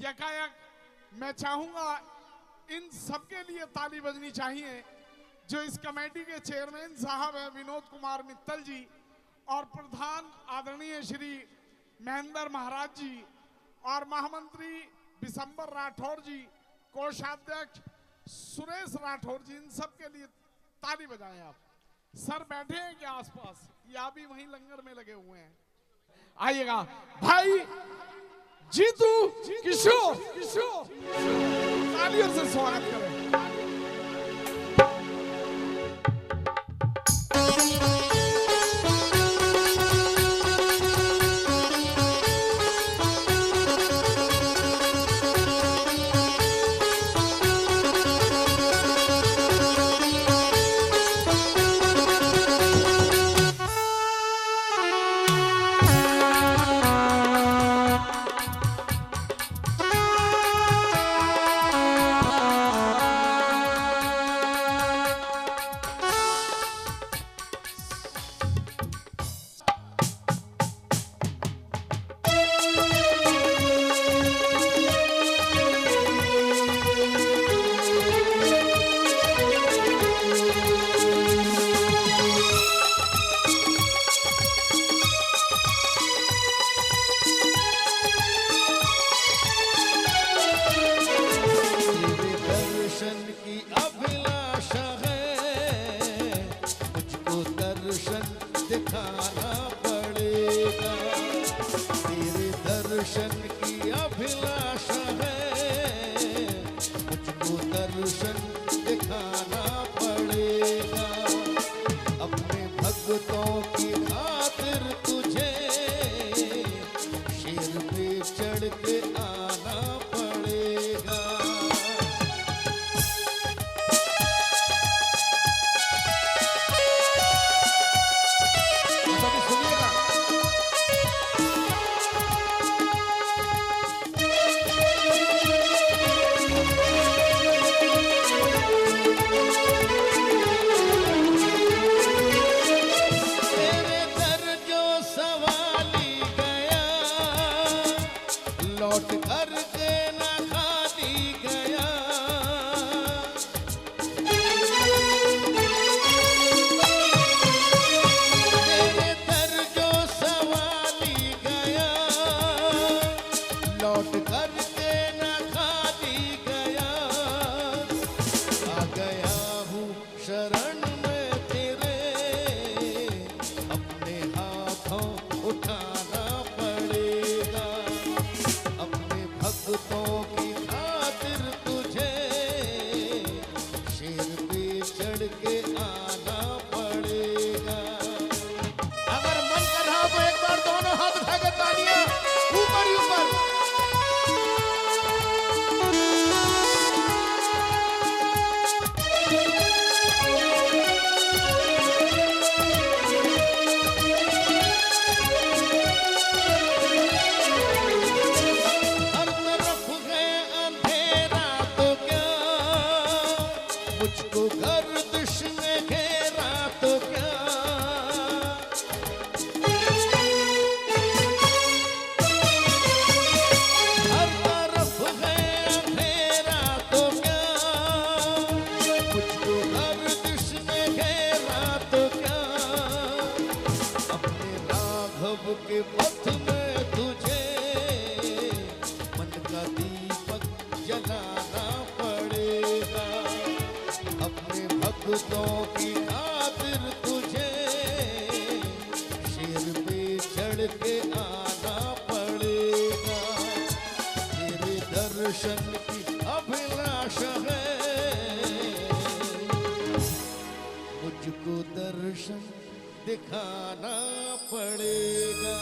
यकायक मैं चाहूंगा इन सबके लिए ताली बजनी चाहिए जो इस कमेटी के चेयरमैन साहब हैं विनोद कुमार मित्तल जी और प्रधान आदरणीय श्री महेंद्र महाराज जी और महामंत्री बिशंबर राठौर जी, कोषाध्यक्ष सुरेश राठौर जी, इन सब के लिए ताली बजाएं आप। सर बैठे हैं क्या आसपास या भी वहीं लंगर में लगे हुए हैं? आइएगा भाई जीतू किशोर, तालियों से स्वागत करें। दिखाना पड़ेगा।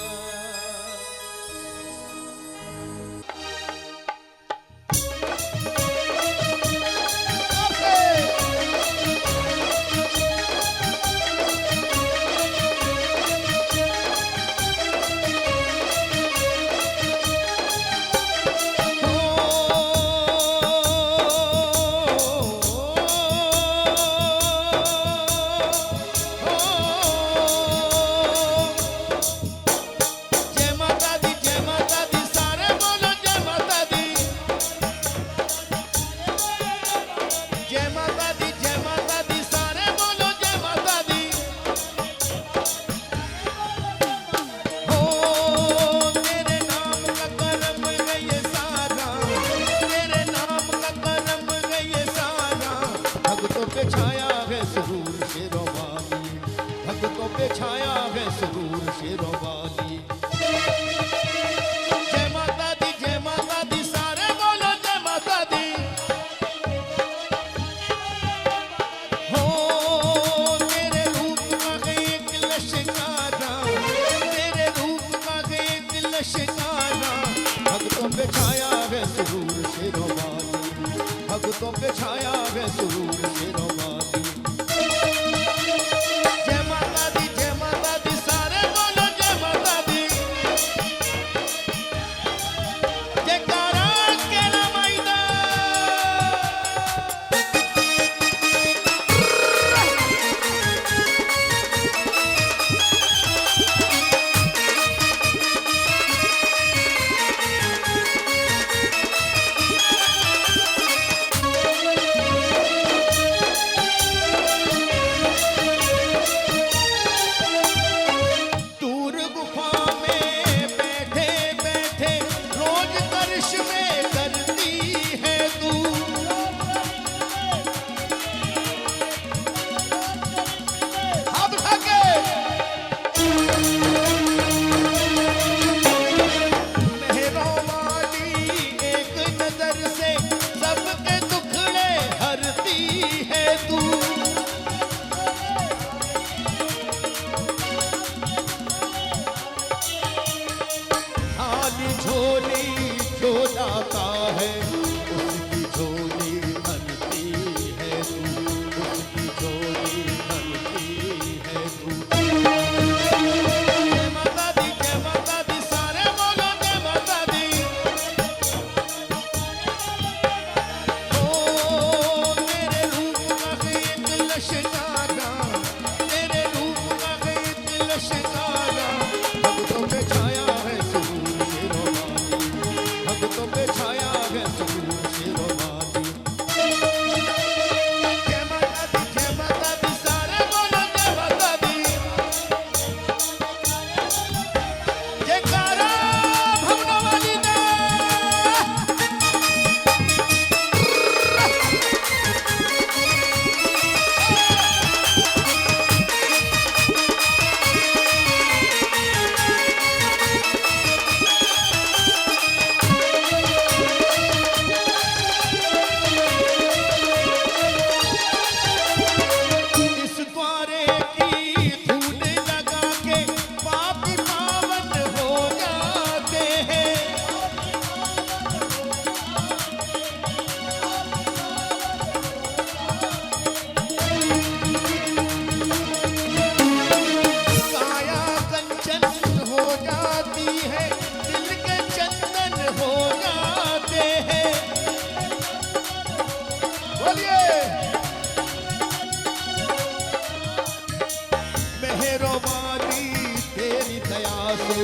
शेरों वाली तेरी दया से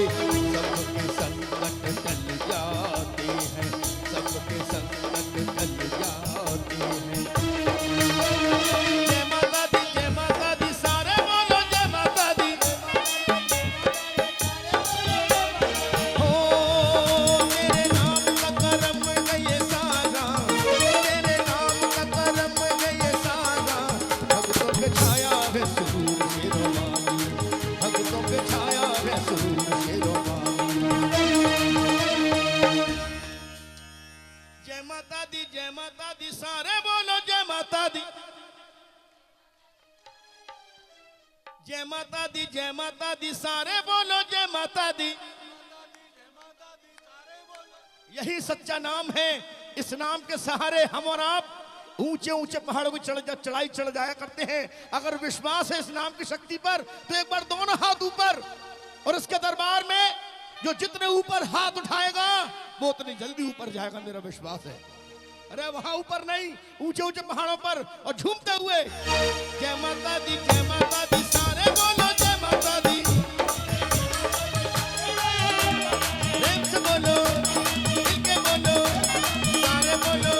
सबके संकट टल जाते हैं, सबके संकट टल जाते हैं। जय माता दी सारे बोलो जय माता दी। हो तेरे नाम का करम है ये सारा, तेरे नाम का करम है ये सारा। भक्तों पे छाया है सुरूर शेरों वाली, भक्तों पे छाया है सुरूर शेरों वाली। जय माता दी सारे बोलो जय माता दी। जय माता दी सारे बोलो जय माता दी। यही सच्चा नाम है। इस नाम के सहारे हम और आप ऊंचे ऊंचे पहाड़ों की चढ़ाई चढ़ जाया करते हैं। अगर विश्वास है इस नाम की शक्ति पर तो एक बार दोनों हाथ ऊपर, और इसके दरबार में जो जितने ऊपर हाथ उठाएगा वो उतनी जल्दी ऊपर जाएगा, मेरा विश्वास है। अरे वहां ऊपर नहीं, ऊंचे ऊंचे पहाड़ों पर और झूमते हुए जय माता दी सारे बोलो जय माता दी। प्रेम से बोलो, मिलके बोलो, सारे बोलो,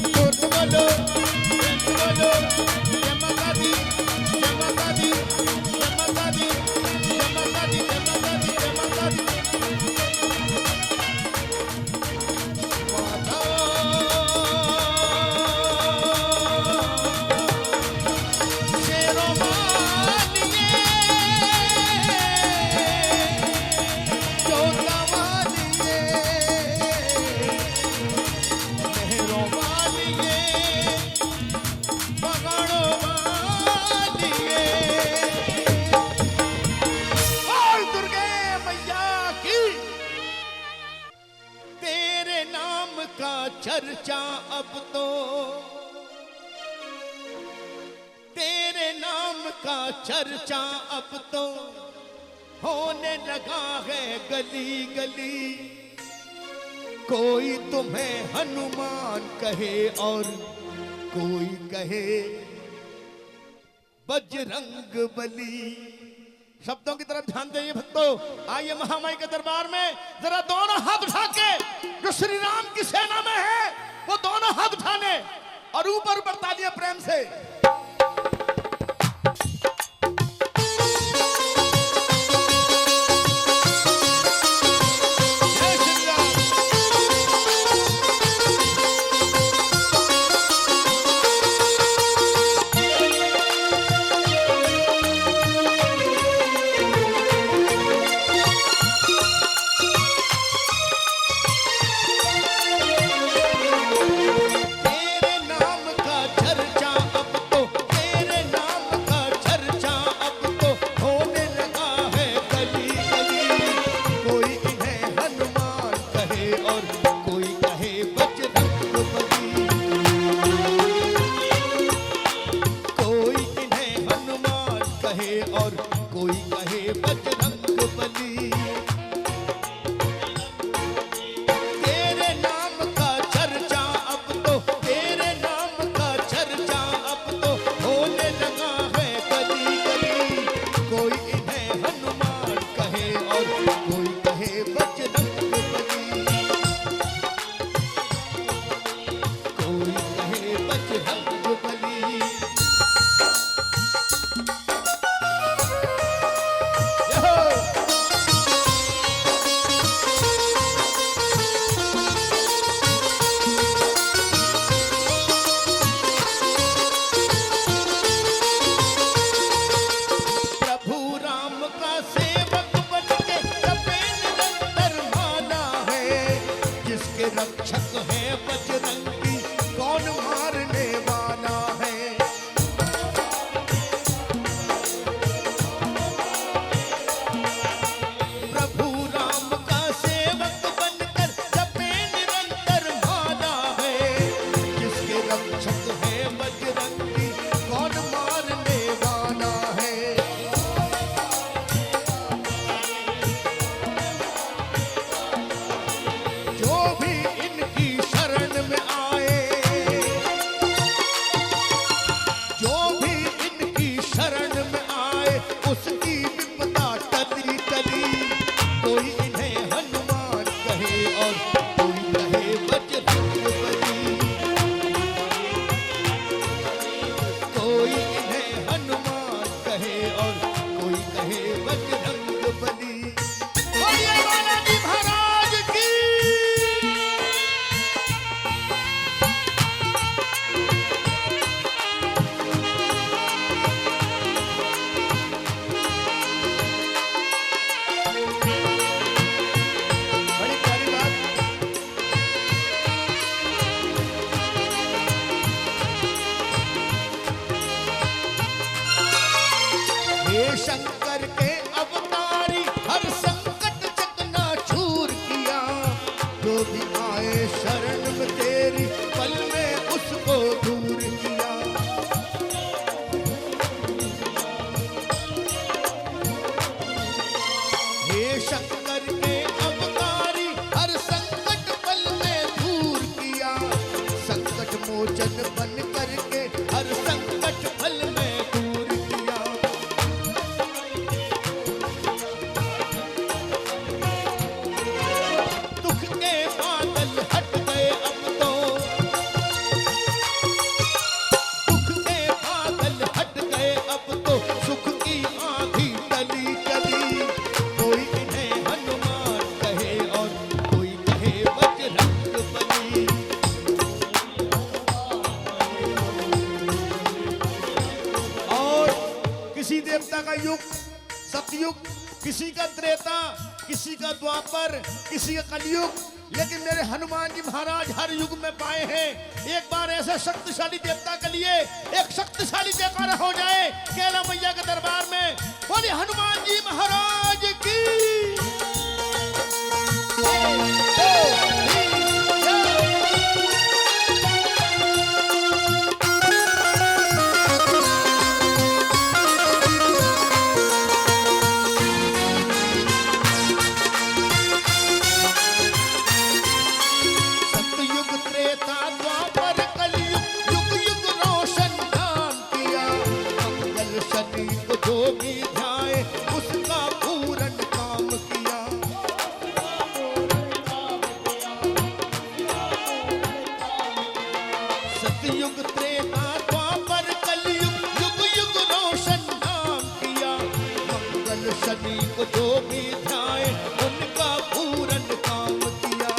जोर से बोलो, प्रेम से बोलो जय माता दी, जय माता दी, जय माता दी, जय माता दी, जय माता दी, जय माता दी। शेरों वालिए, जोता वालिए, मेहरों वालिए, पगड़ों वालिए। बोल दुर्गे मैया की। तेरे नाम का चर्चा अब तो, तेरे नाम का चर्चा अब तो होने लगा है गली गली। कोई तुम्हें हनुमान कहे और कोई कहे बजरंग बली। शब्दों की तरफ ध्यान देइए भक्तों। आइए महामाई के दरबार में जरा दोनों हाथ उठा के जो श्री राम की सेना में है वो दोनों हाथ उठाने और ऊपर ऊपर तालियां प्रेम से। जय श्री राम। तेरे नाम का चर्चा अब तो, तेरे नाम का चर्चा अब तो होने लगा है गली गली। कोई इन्हें हनुमान कहे और कोई कहे बजरंग बली। कोई इन्हें हनुमान कहे और कोई कहे बजरंग बली। तेरे नाम का चर्चा अब तो, तेरे नाम का चर्चा अब तो होने लगा है गली गली। कोई इन्हें हनुमान कहे और कोई कहे बजरंग बली। कोई कहे बजरंग बली। यो! प्रभु राम का सेवक बनके जपे निरंतर माला है। जिसके रक्षक है बजरंगी कौन मारने वाला है। प्रभु राम का सेवक बनकर जपे निरंतर माला है। जिसके रक्षक है बजरंगी कौन मारने वाला है। जो भी इनकी शरण में आए, जो भी इनकी शरण में कहे और कोई कहे बजरंग बली। बोलिए बालाजी महाराज की। बड़ी प्यारी बात। हे शंकर के अवतारी हर संकट चकनाचूर किया, जो भी आए शरण में तेरी पल में उसको दूर किया। हे शंकर के अवतारी हर संकट पल में दूर किया, संकट मोचन बन करके हर संकट पल में दूर किया। दुख के बादल हट गए अब तो, दुख के बादल हट गए अब तो, सुख की आंधी टली टली। कोई इन्हें हनुमान कहे और कोई कहे बजरंग बली। और किसी देवता का युग सतयुग, किसी का त्रेता, किसी का द्वापर, किसी का कलयुग, लेकिन मेरे हनुमान जी महाराज हर युग में पाए हैं। एक बार ऐसे शक्तिशाली देवता के लिए एक शक्तिशाली जयकारा हो जाए कैला मैया के दरबार में। बोले हनुमान जी महाराज की। सतयुग त्रेता द्वापर कलयुग, युग युग रोशन नाम किया। मंगल शनि को जो भी ध्याए उसका पूर्ण काम किया। सतयुग त्रेता द्वापर कलयुग, युग युग रोशन नाम किया। मंगल शनि को जो भी ध्याए उनका पूर्ण काम किया।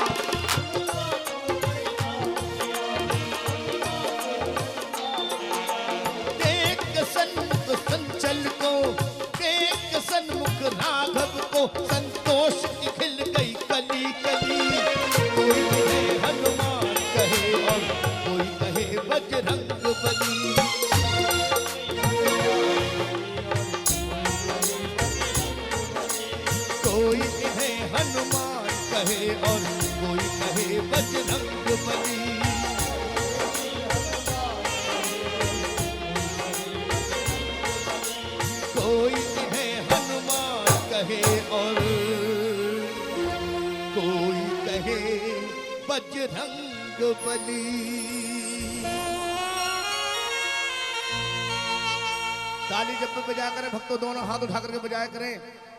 देख सन्मुख संचल को, देख सन्मुख राघव को, संतोष की खिल गई कली कली। कोई कहे हनुमान कहे और कोई कहे बजरंग बली। कोई कहे हनुमान कहे और कोई कहे बजरंग बली। कोई कहे हनुमान कहे और कोई कहे बजरंग बली। ताली जब भी बजाया करें भक्तों, दोनों हाथ उठा करके बजाया करें।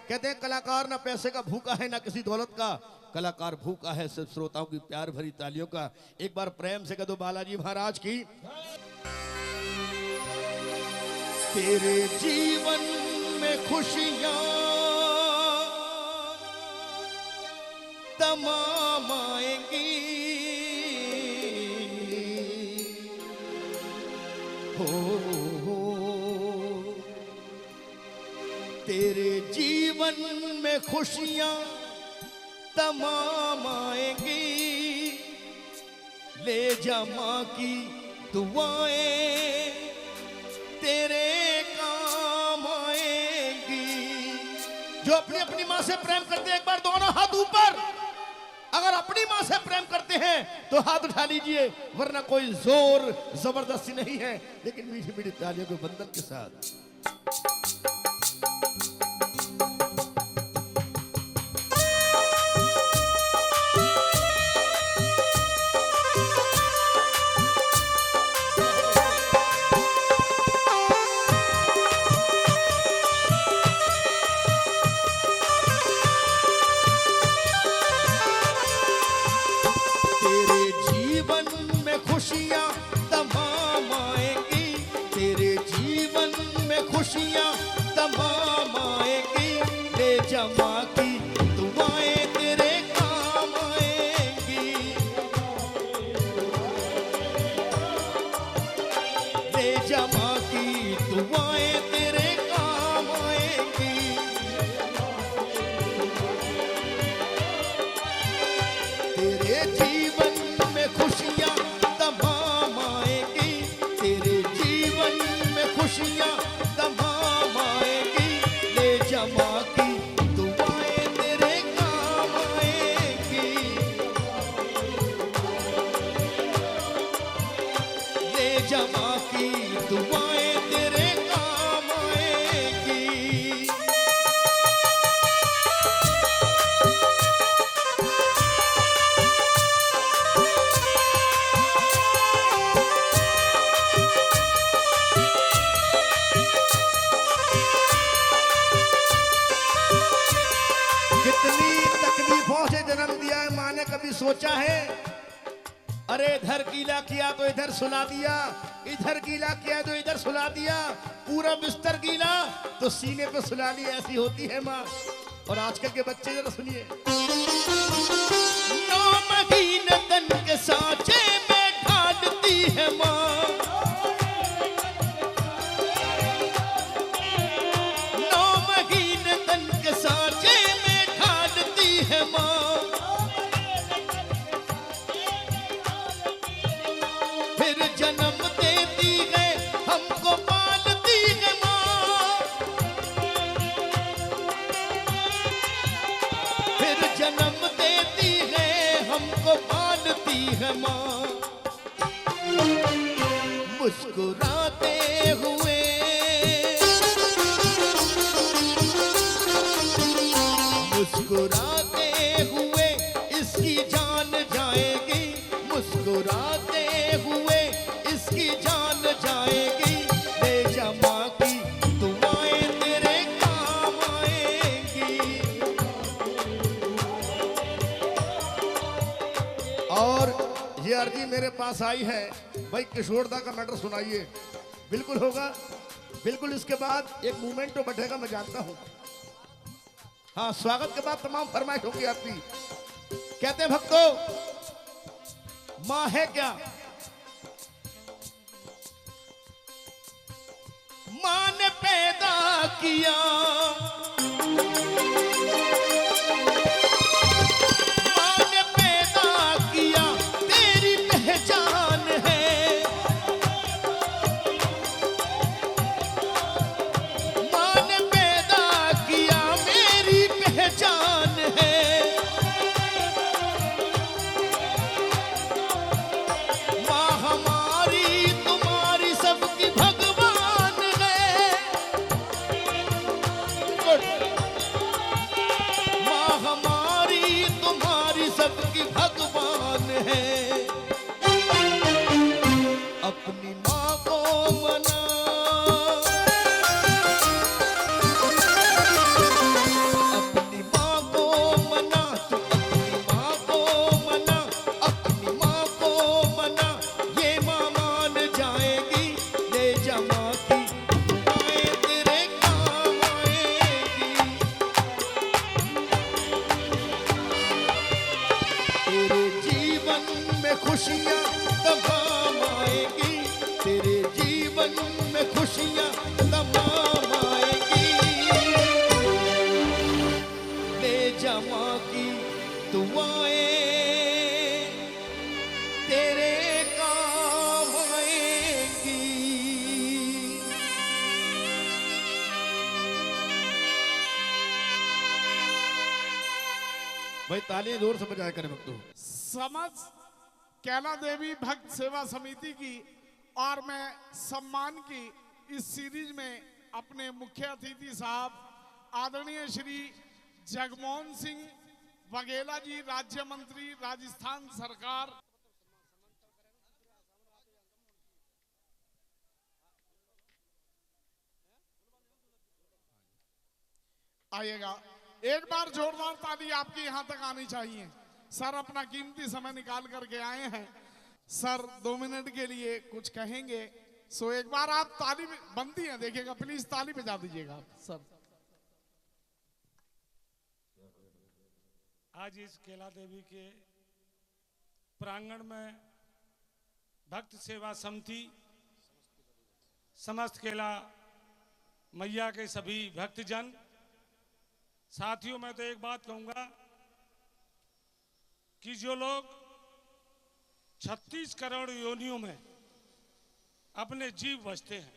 कहते हैं कलाकार ना पैसे का भूखा है ना किसी दौलत का, कलाकार भूखा है सिर्फ श्रोताओं की प्यार भरी तालियों का। एक बार प्रेम से कह दो बालाजी महाराज की। तेरे जीवन में खुशियां तमाम आएंगी, हो तेरे जीवन में खुशियां तमाम आएंगी। ले जा माँ की दुआएं तेरे काम आएंगी। जो अपनी अपनी माँ से प्रेम करते हैं एक बार दोनों हाथ ऊपर। अगर अपनी माँ से प्रेम करते हैं तो हाथ उठा लीजिए, वरना कोई जोर जबरदस्ती नहीं है, लेकिन मीठी मीठी तालियों के बंधन के साथ। खुशियां तमाम आएंगी, तेरे जीवन में खुशियाँ तमाम आएगी, ले जमा की दुआएं तेरे काम आएंगी, ले जमा की दुआएं तेरे काम आएंगी। तेरे जीवन में खुशियाँ तमाम आएगी, तेरे जीवन में खुशियाँ तमाम आएगी, ले जमा की दुआएं तेरे काम आएगी, ले जमा की दुआएं तेरे काम आएगी। कितनी तकलीफों से जन्म दिया है माँ ने, कभी सोचा है? अरे इधर गीला किया तो इधर सुला दिया, इधर गीला किया तो इधर सुला दिया, पूरा बिस्तर गीला तो सीने पे सुला लिया। ऐसी होती है माँ। और आजकल के बच्चे जरा सुनिए, 9 महीने तन के सांचे में ढालती है माँ, 9 महीने तन के सांचे में ढालती है माँ, फिर जन्म देती है हमको पालती है माँ, फिर जन्म देती है हमको पालती है माँ। मुस्कुराते हुए मुस्कुराते हुए इसकी जान जाएगी, मुस्कुराते हुए इसकी जान जाएगी, ले जमा की दुआएं तेरे काम आएंगी। और ये अर्जी मेरे पास आई है, भाई किशोरदा का मैटर सुनाइए। बिल्कुल होगा, बिल्कुल। इसके बाद एक मूवमेंट तो बैठेगा, मैं जानता हूं। हाँ, स्वागत के बाद तमाम फरमाइश होगी आपकी। कहते हैं भक्तों, माँ है क्या? माँ ने पैदा किया, माँ ने पैदा किया, तेरी पहचान है, माँ ने पैदा किया, मेरी पहचान है, माँ हमारी तुम्हारी सबकी भगवान है। माँ हमारी तुम्हारी सबकी भगवान है। अपनी माँ को मना, अपनी माँ को मना, तू अपनी माँ को मना, अपनी माँ को मना, ये माँ मान जाएगी, ले जमा की दुआएं तेरे काम आएगी, तेरे जीवन में खुशियाँ तमाम आएगी, तेरे जीवन में खुशियाँ तमाम आएगी, ले जमा की दुआएं तेरे काम आएंगी। भाई ताली जोर से बजाया करें भक्तों। समझ कैला देवी भक्त सेवा समिति की और मैं सम्मान की इस सीरीज में अपने मुख्य अतिथि साहब आदरणीय श्री जगमोहन सिंह वघेला जी, राज्य मंत्री राजस्थान सरकार। आइएगा, एक बार जोरदार ताली आपकी यहां तक आनी चाहिए। सर अपना कीमती समय निकाल करके आए हैं। सर 2 मिनट के लिए कुछ कहेंगे। सो एक बार आप ताली बनती है देखिएगा, प्लीज ताली बजा दीजिएगा आप सर। आज इस केला देवी के प्रांगण में भक्त सेवा समिति, समस्त केला मैया के सभी भक्तजन साथियों, मैं तो एक बात कहूंगा कि जो लोग 36 करोड़ योनियों में अपने जीव बचते हैं,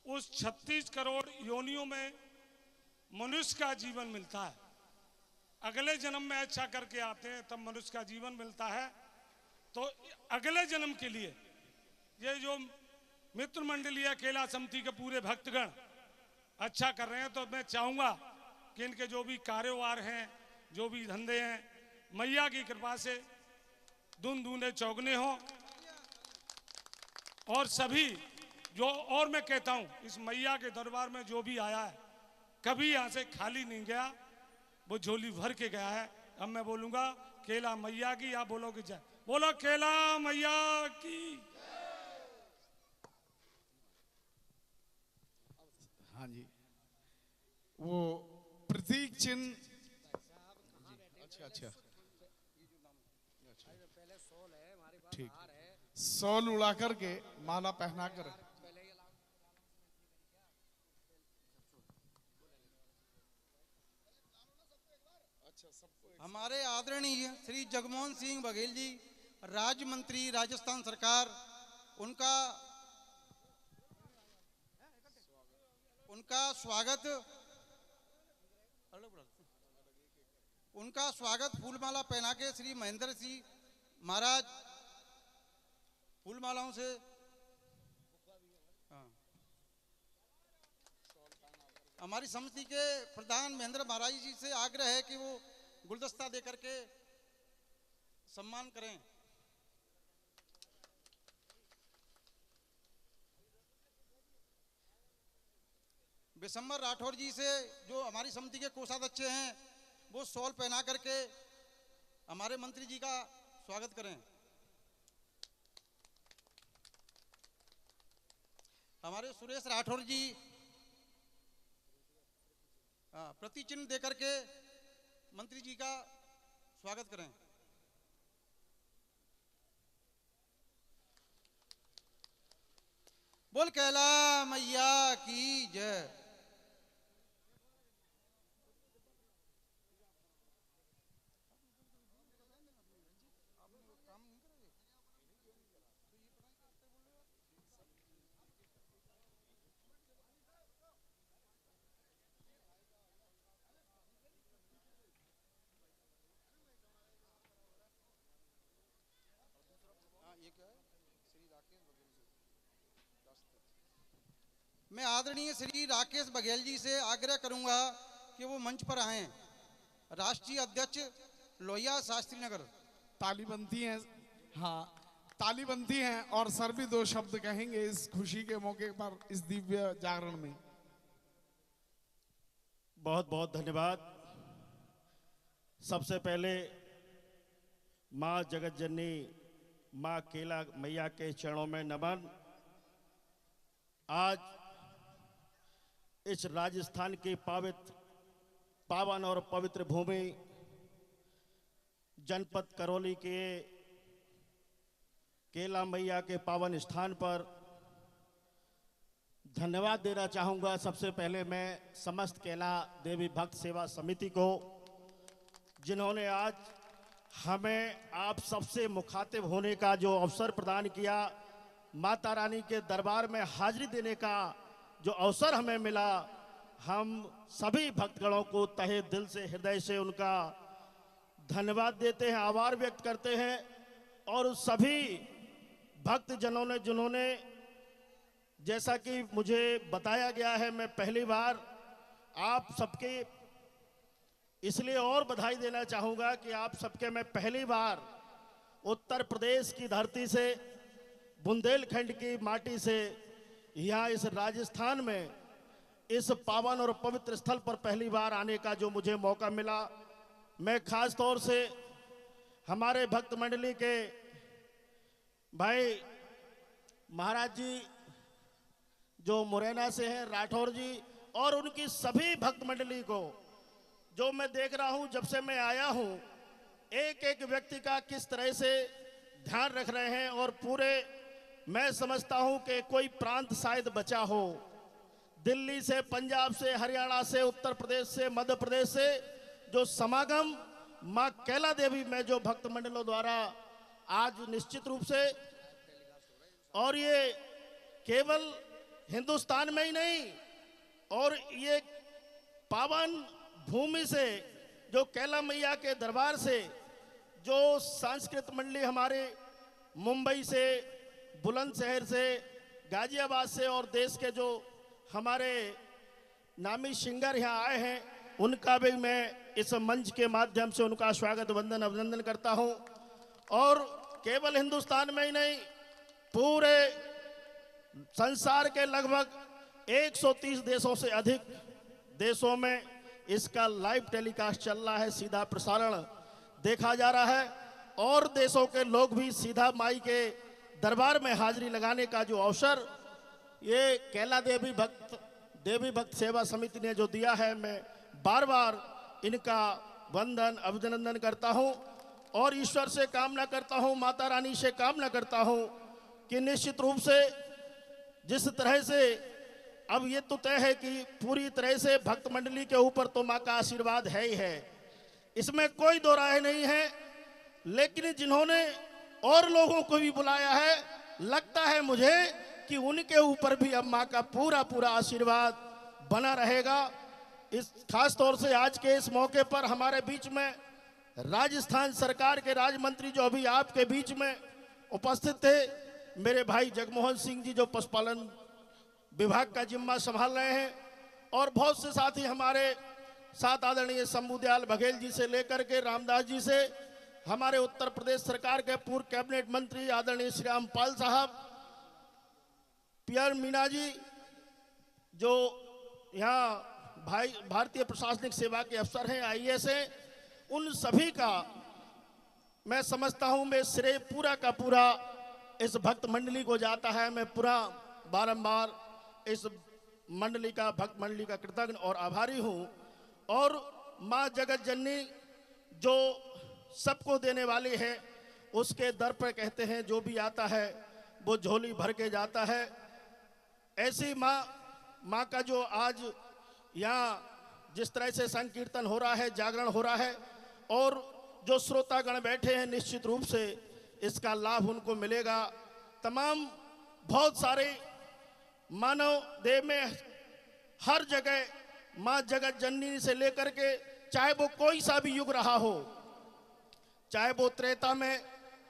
उस 36 करोड़ योनियों में मनुष्य का जीवन मिलता है। अगले जन्म में अच्छा करके आते हैं तब मनुष्य का जीवन मिलता है। तो अगले जन्म के लिए ये जो मित्र मंडलीय केला समिति के पूरे भक्तगण अच्छा कर रहे हैं, तो मैं चाहूंगा कि इनके जो भी कारोबार हैं, जो भी धंधे हैं, मैया की कृपा से दून दूने चौगने हों। और सभी जो, और मैं कहता हूं इस मैया के दरबार में जो भी आया है कभी यहां से खाली नहीं गया, वो झोली भर के गया है। अब मैं बोलूंगा केला मैया की, आप बोलोगे जय, बोलो केला मैया की। हाँ जी, वो प्रतीक चिन्ह, अच्छा ठीक, सॉल उड़ा करके माला पहना कर। हमारे आदरणीय श्री जगमोहन सिंह बघेल जी, राज्य मंत्री राजस्थान सरकार, उनका स्वागत फूलमाला पहना के श्री महेंद्र सिंह महाराज फूलमालाओं से हमारी समिति के प्रधान महेंद्र महाराज जी से आग्रह है कि वो गुलदस्ता देकर के सम्मान करें। विशंबर राठौर जी से, जो हमारी समिति के कोषाध्यक्ष हैं, वो शॉल पहना करके हमारे मंत्री जी का स्वागत करें। हमारे सुरेश राठौर जी प्रति चिन्ह देकर के मंत्री जी का स्वागत करें। बोल कैला मैया की जय। मैं आदरणीय श्री राकेश बघेल जी से आग्रह करूंगा कि वो मंच पर आएं। राष्ट्रीय अध्यक्ष लोहिया शास्त्री नगर। ताली बनती है, हाँ ताली बनती है, और सर भी दो शब्द कहेंगे इस खुशी के मौके पर, इस दिव्य जागरण में। बहुत बहुत धन्यवाद। सबसे पहले माँ जगत जननी माँ केला मैया के चरणों में नमन। आज इस राजस्थान की पावन और पवित्र भूमि जनपद करौली के केला मैया के पावन स्थान पर धन्यवाद देना चाहूँगा। सबसे पहले मैं समस्त केला देवी भक्त सेवा समिति को, जिन्होंने आज हमें आप सबसे मुखातिब होने का जो अवसर प्रदान किया, माता रानी के दरबार में हाजिरी देने का जो अवसर हमें मिला, हम सभी भक्तगणों को तहे दिल से, हृदय से उनका धन्यवाद देते हैं, आभार व्यक्त करते हैं। और उस सभी भक्तजनों ने, जिन्होंने, जैसा कि मुझे बताया गया है, मैं पहली बार आप सबके इसलिए और बधाई देना चाहूँगा कि आप सबके मैं पहली बार उत्तर प्रदेश की धरती से, बुंदेलखंड की माटी से, यहाँ इस राजस्थान में इस पावन और पवित्र स्थल पर पहली बार आने का जो मुझे मौका मिला, मैं खास तौर से हमारे भक्त मंडली के भाई महाराज जी जो मुरैना से हैं, राठौर जी और उनकी सभी भक्त मंडली को, जो मैं देख रहा हूं जब से मैं आया हूं, एक एक व्यक्ति का किस तरह से ध्यान रख रहे हैं। और पूरे मैं समझता हूं कि कोई प्रांत शायद बचा हो, दिल्ली से, पंजाब से, हरियाणा से, उत्तर प्रदेश से, मध्य प्रदेश से जो समागम मां कैला देवी में जो भक्त मंडलों द्वारा आज निश्चित रूप से, और ये केवल हिंदुस्तान में ही नहीं, और ये पावन भूमि से जो कैला मैया के दरबार से जो सांस्कृतिक मंडली हमारे मुंबई से, बुलंदशहर से, गाजियाबाद से और देश के जो हमारे नामी सिंगर यहाँ आए हैं, उनका भी मैं इस मंच के माध्यम से उनका स्वागत, वंदन, अभिनंदन करता हूँ। और केवल हिंदुस्तान में ही नहीं, पूरे संसार के लगभग 130 देशों से अधिक देशों में इसका लाइव टेलीकास्ट चल रहा है, सीधा प्रसारण देखा जा रहा है। और देशों के लोग भी सीधा माई के दरबार में हाजिरी लगाने का जो अवसर ये कैला देवी भक्त सेवा समिति ने जो दिया है, मैं बार बार इनका वंदन, अभिनंदन करता हूं। और ईश्वर से कामना करता हूं, माता रानी से कामना करता हूं कि निश्चित रूप से जिस तरह से अब ये तो तय है कि पूरी तरह से भक्त मंडली के ऊपर तो माँ का आशीर्वाद है ही है, इसमें कोई दो राय नहीं है। लेकिन जिन्होंने और लोगों को भी बुलाया है, लगता है मुझे कि उनके ऊपर भी अब माँ का पूरा पूरा आशीर्वाद बना रहेगा। इस खास तौर से आज के इस मौके पर हमारे बीच में राजस्थान सरकार के राज्य मंत्री जो अभी आपके बीच में उपस्थित थे, मेरे भाई जगमोहन सिंह जी जो पशुपालन विभाग का जिम्मा संभाल रहे हैं, और बहुत से साथी हमारे साथ आदरणीय शंभुदयाल बघेल जी से लेकर के रामदास जी से, हमारे उत्तर प्रदेश सरकार के पूर्व कैबिनेट मंत्री आदरणीय श्री रामपाल साहब, पीआर मीना जी जो यहाँ भारतीय प्रशासनिक सेवा के अफसर हैं, आईएएस हैं, उन सभी का मैं समझता हूं मैं श्रेय पूरा का पूरा इस भक्त मंडली को जाता है। मैं पूरा बारंबार इस मंडली का, भक्त मंडली का कृतज्ञ और आभारी हूं। और माँ जगत जननी जो सबको देने वाली है, उसके दर पर कहते हैं जो भी आता है वो झोली भर के जाता है। ऐसी माँ का जो आज यहाँ जिस तरह से संकीर्तन हो रहा है, जागरण हो रहा है, और जो श्रोतागण बैठे हैं, निश्चित रूप से इसका लाभ उनको मिलेगा। तमाम बहुत सारे मानव देह में हर जगह माँ जगत जननी से लेकर के, चाहे वो कोई सा भी युग रहा हो, चाहे वो त्रेता में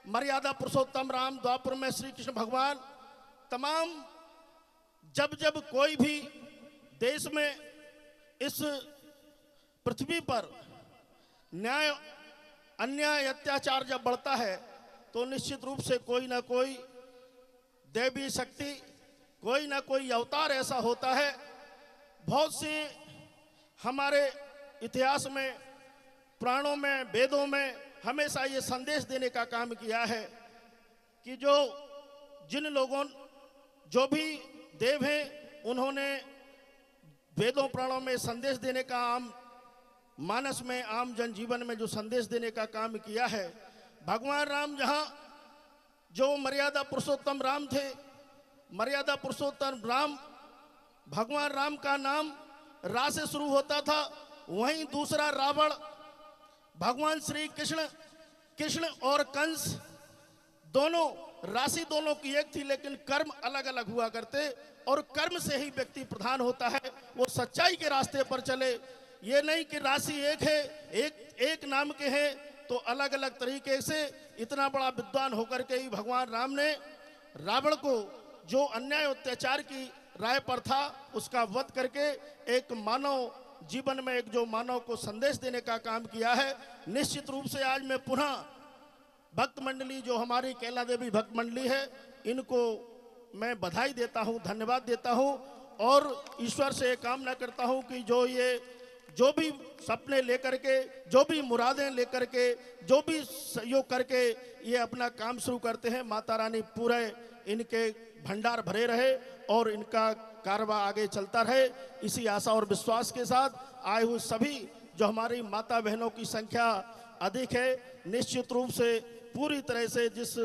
मर्यादा पुरुषोत्तम राम, द्वापर में श्री कृष्ण भगवान, तमाम जब जब कोई भी देश में इस पृथ्वी पर न्याय, अन्याय, अत्याचार जब बढ़ता है, तो निश्चित रूप से कोई ना कोई देवी शक्ति, कोई ना कोई अवतार ऐसा होता है। बहुत से हमारे इतिहास में, पुराणों में, वेदों में हमेशा ये संदेश देने का काम किया है कि जिन लोगों, जो भी देव हैं, उन्होंने वेदों पुराणों में संदेश देने का, आम मानस में, आम जनजीवन में जो संदेश देने का काम किया है। भगवान राम जहाँ जो मर्यादा पुरुषोत्तम राम थे, मर्यादा पुरुषोत्तम राम, भगवान राम का नाम रा से शुरू होता था, वहीं दूसरा रावण, भगवान श्री कृष्ण और कंस, दोनों राशि दोनों की एक थी, लेकिन कर्म अलग अलग हुआ करते, और कर्म से ही व्यक्ति प्रधान होता है। वो सच्चाई के रास्ते पर चले, ये नहीं कि राशि एक है, एक नाम के हैं तो अलग अलग तरीके से। इतना बड़ा विद्वान होकर के ही भगवान राम ने रावण को, जो अन्याय अत्याचार की राय पर था, उसका वध करके एक मानव जीवन में, एक जो मानव को संदेश देने का काम किया है। निश्चित रूप से आज मैं पुनः भक्त मंडली, जो हमारी कैला देवी भक्त मंडली है, इनको मैं बधाई देता हूं, धन्यवाद देता हूं, और ईश्वर से कामना करता हूं कि जो भी सपने लेकर के, जो भी मुरादें लेकर के, जो भी सहयोग करके ये अपना काम शुरू करते हैं, माता रानी पूरे इनके भंडार भरे रहे और इनका कारोबार आगे चलता रहे। इसी आशा और विश्वास के साथ आए हुए सभी जो हमारी माता बहनों की संख्या अधिक है, निश्चित रूप से पूरी तरह से जिस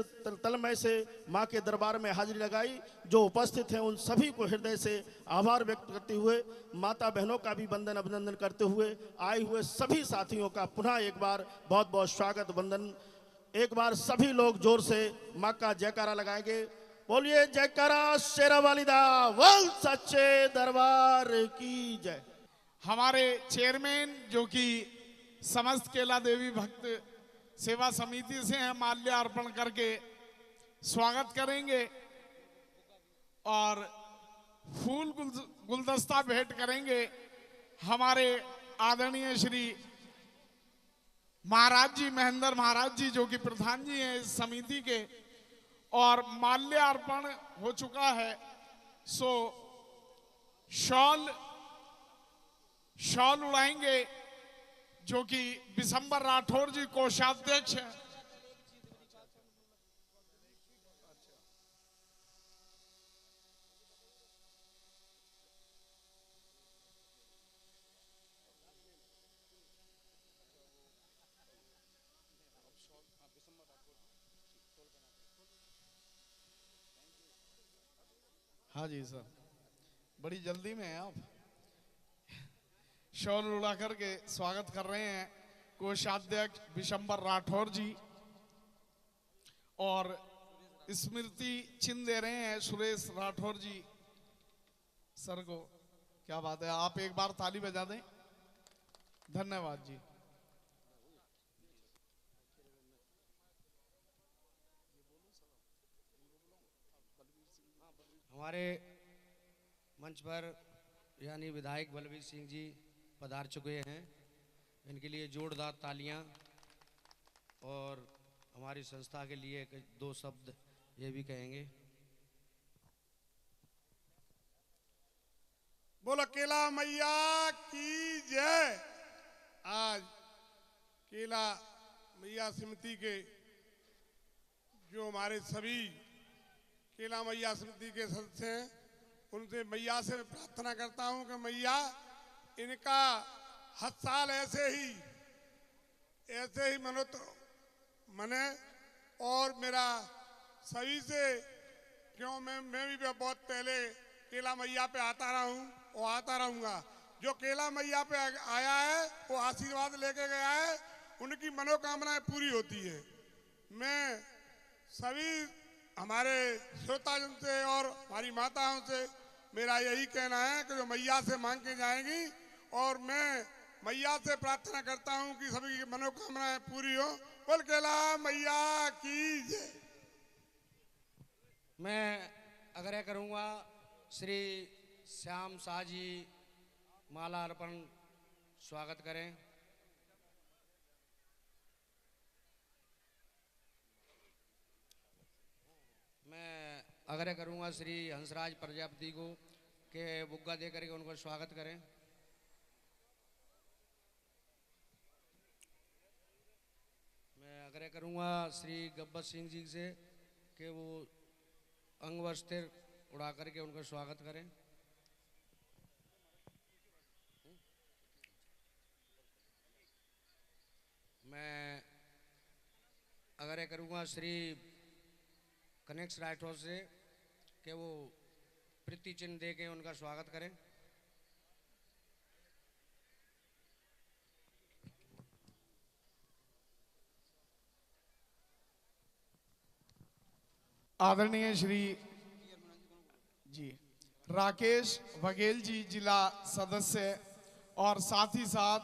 तलमय से मां के दरबार में हाजिरी लगाई, जो उपस्थित हैं उन सभी को हृदय से आभार व्यक्त करते हुए, माता बहनों का भी वंदन अभिनंदन करते हुए, आए हुए सभी साथियों का पुनः एक बार बहुत बहुत स्वागत वंदन। एक बार सभी लोग जोर से मां का जयकारा लगाएंगे। बोलिए जयकारा शेरा वाली दा वल सच्चे दरबार की जय। हमारे चेयरमैन जो कि समस्त केला देवी भक्त सेवा समिति से हैं, माल्यार्पण करके स्वागत करेंगे और फूल गुलदस्ता भेंट करेंगे। हमारे आदरणीय श्री महाराज जी, महेंद्र महाराज जी, जो कि प्रधान जी हैं इस समिति के, और माल्यार्पण हो चुका है। सो शॉल उड़ाएंगे जो कि बिशंबर राठौर जी कोषाध्यक्ष हैं। हाँ जी सर, बड़ी जल्दी में हैं आप। शॉल उड़ा करके स्वागत कर रहे हैं कोषाध्यक्ष बिशंबर राठौर जी, और स्मृति चिन्ह दे रहे हैं सुरेश राठौर जी सर को। क्या बात है, आप एक बार ताली बजा दें। धन्यवाद जी। हमारे मंच पर यानी विधायक बलबीर सिंह जी पधार चुके हैं, इनके लिए जोरदार तालियां, और हमारी संस्था के लिए दो शब्द ये भी कहेंगे। बोलो केला मैया की जय। आज केला मैया समिति के जो हमारे सभी केला मैया समिति के सदस्य हैं, उनसे मैया से प्रार्थना करता हूं कि मैया इनका हर साल ऐसे ही मनोत मने, और मेरा सभी से, क्यों मैं भी बहुत पहले केला मैया पे आता रहा हूं और आता रहूंगा। जो केला मैया पे आया है वो आशीर्वाद लेके गया है, उनकी मनोकामनाएं पूरी होती है। मैं सभी हमारे श्रोताजन से और हमारी माताओं से मेरा यही कहना है कि जो मैया से मांग के जाएंगी, और मैं मैया से प्रार्थना करता हूं कि सभी की मनोकामनाएं पूरी हो। बोल केला मैया की जय। मैं आग्रह करूंगा श्री श्याम शाह जी माला अर्पण स्वागत करें। मैं आग्रह करूंगा श्री हंसराज प्रजापति को के बुग्गा दे करके उनका स्वागत करें। मैं आग्रह करूंगा श्री गब्बर सिंह जी से कि वो अंग वस्त्र उड़ा करके उनका स्वागत करें। मैं आग्रह करूंगा श्री कनेक्स राठौर से कि वो प्रीति चिन्ह दे के उनका स्वागत करें। आदरणीय श्री जी राकेश बघेल जी जिला सदस्य, और साथ ही साथ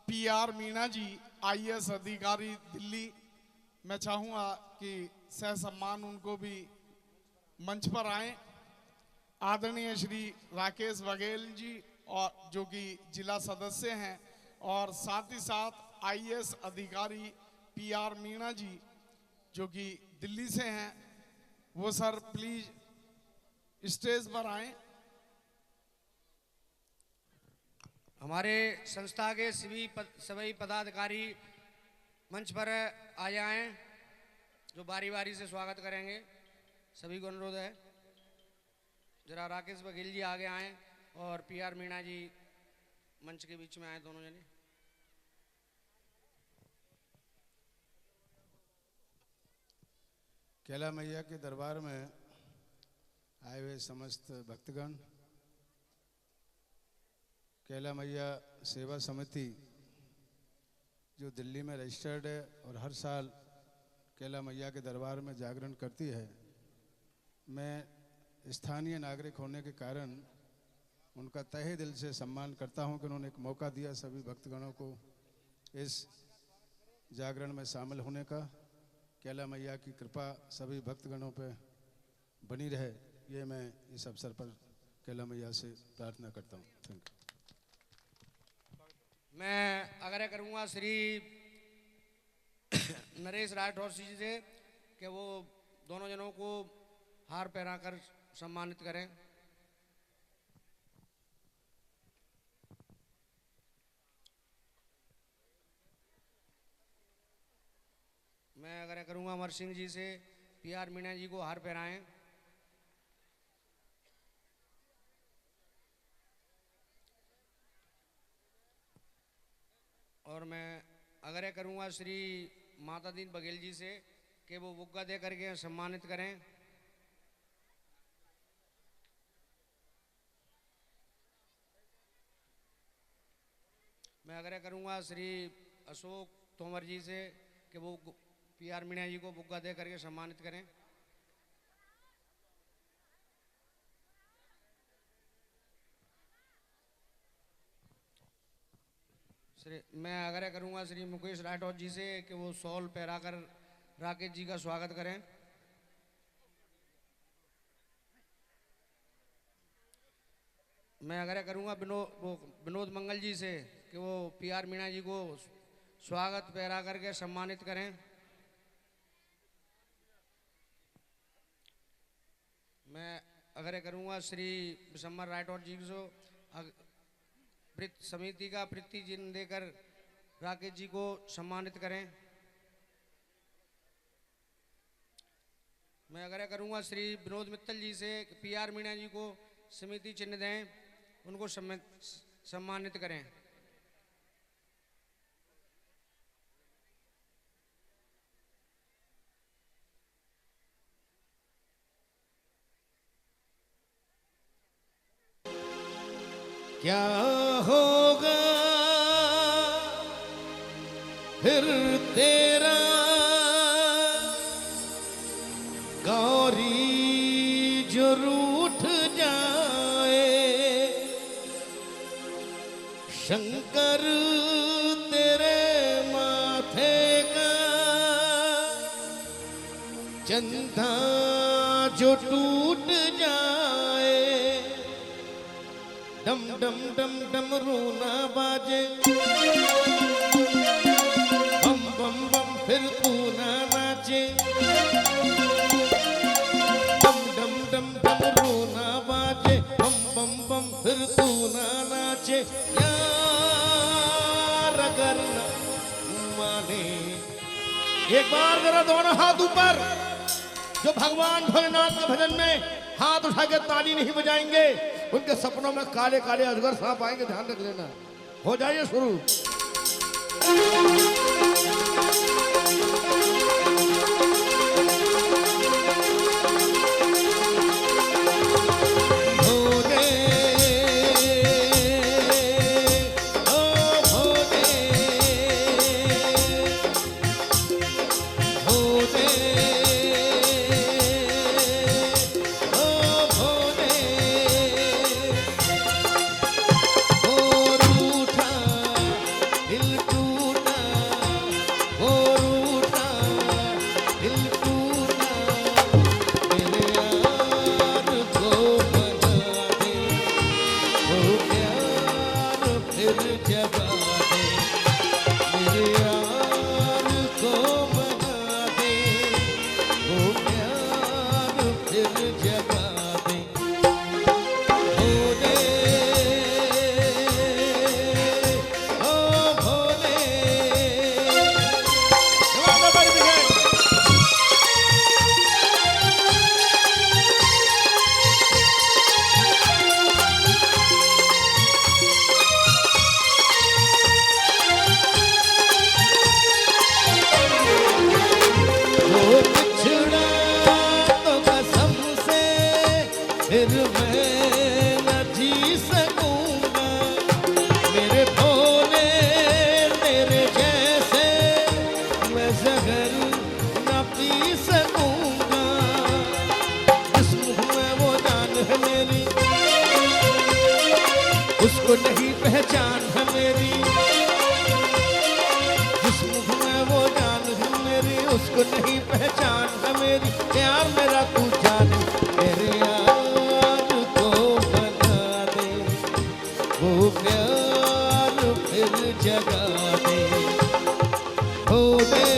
PR मीणा जी IAS अधिकारी दिल्ली, मैं चाहूंगा कि सह सम्मान उनको भी मंच पर आए। आदरणीय श्री राकेश बघेल जी और जो कि जिला सदस्य हैं, और साथ ही साथ IAS अधिकारी PR मीणा जी जो कि दिल्ली से हैं, वो सर प्लीज स्टेज पर आए। हमारे संस्था के सभी पदाधिकारी मंच पर आ जाएं, जो बारी बारी से स्वागत करेंगे। सभी को अनुरोध है जरा राकेश बघेल जी आगे आए और PR मीणा जी मंच के बीच में आए दोनों जने। कैला मैया के दरबार में आए हुए समस्त भक्तगण, कैला मैया सेवा समिति जो दिल्ली में रजिस्टर्ड है और हर साल कैला मैया के दरबार में जागरण करती है, मैं स्थानीय नागरिक होने के कारण उनका तहे दिल से सम्मान करता हूं कि उन्होंने एक मौका दिया सभी भक्तगणों को इस जागरण में शामिल होने का। कैला मैया की कृपा सभी भक्तगणों पे बनी रहे, ये मैं इस अवसर पर कैला मैया से प्रार्थना करता हूँ। Thank you. मैं आग्रह करूंगा श्री नरेश राठौर जी से कि वो दोनों जनों को हार पहनाकर सम्मानित करें। मैं आग्रह करूंगा अमर सिंह जी से PR मीणा जी को हार पहनाएं। और मैं आग्रह करूंगा श्री माता दीन बघेल जी से कि वो बुग्गा दे करके सम्मानित करें। मैं आग्रह करूंगा श्री अशोक तोमर जी से कि वो PR मीणा जी को बुग्गा दे करके सम्मानित करें। मैं आग्रह करूंगा श्री मुकेश राठौर जी से कि वो शॉल पहराकर राकेश जी का स्वागत करें। मैं आग्रह करूंगा विनोद मंगल जी से कि वो PR मीणा जी को स्वागत पहरा करके सम्मानित करें। मैं आग्रह करूंगा श्री विशंबर राठौर जी को वृत्त समिति का प्रीति चिन्ह देकर राकेश जी को सम्मानित करें। मैं आग्रह करूंगा श्री विनोद मित्तल जी से PR मीणा जी को समिति चिन्ह दें, उनको सम्मानित करें। क्या होगा फिर तेरा गौरी जो रूठ जाए, शंकर तेरे माथे का चंदा जो टूट जाए, डम डम डम डमरू ना बाजे, बम बम बम फिर तू ना नाचे, डम डम डम डमरू ना बाजे, बम बम बम फिर तू ना नाचे, यार अगर न माने। एक बार जरा दोनों हाथ ऊपर, जो भगवान भोलेनाथ के भजन में हाथ उठा के ताली नहीं बजाएंगे, उनके सपनों में काले काले अजगर सांप आएंगे, ध्यान रख लेना। हो जाइए शुरू। पहचान है मेरी, जिस मुख में वो जान है मेरी, उसको नहीं पहचान है मेरी। प्यार मेरा तू जाने, मेरे यार को बना दे, वो प्यार फिर जगा दे। भोले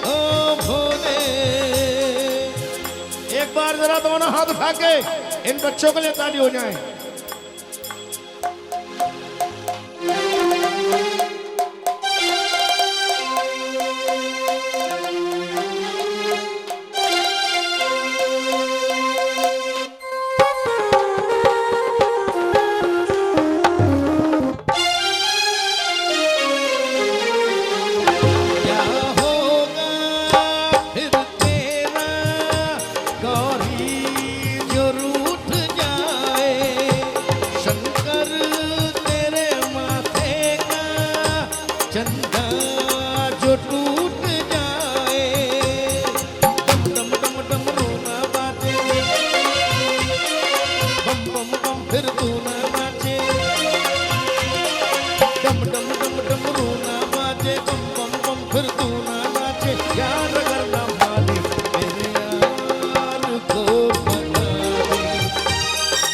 ओ भोले, एक बार जरा दोनों हाथ उठा के इन बच्चों के लिए ताली हो जाए। क्या होगा फिर तेरा गौरी जो रूठ जाए, शंकर तेरे माथे का चंदा जो टूट जाए। डम डम डम डम रोना बाजे, बम बम बम फिर तू न नाचे। डम डम डम डम रोना बाजे, बम बम बम फिर तू न नाचे। यार अगर न माने मेरे यार को बना दे,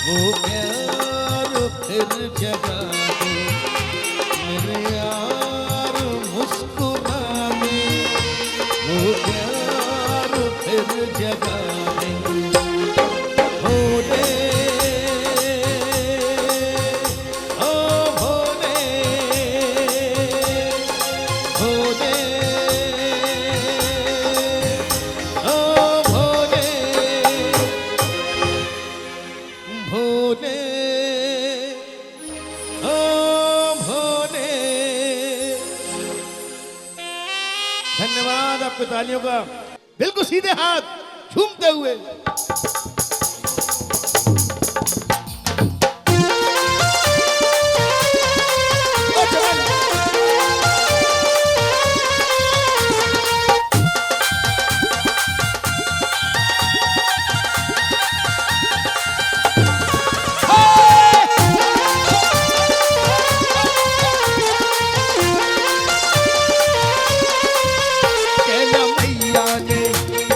वो प्यार फिर जगा दे। मेरे यार मुस्कुरा दे, वो प्यार फिर जगा दे। भोले ओ भोले, भोले ओ भोले, भोले ओ भोले। धन्यवाद आपको तालियों का। बिल्कुल सीधे हाथ झूमते हुए। ओ चमन।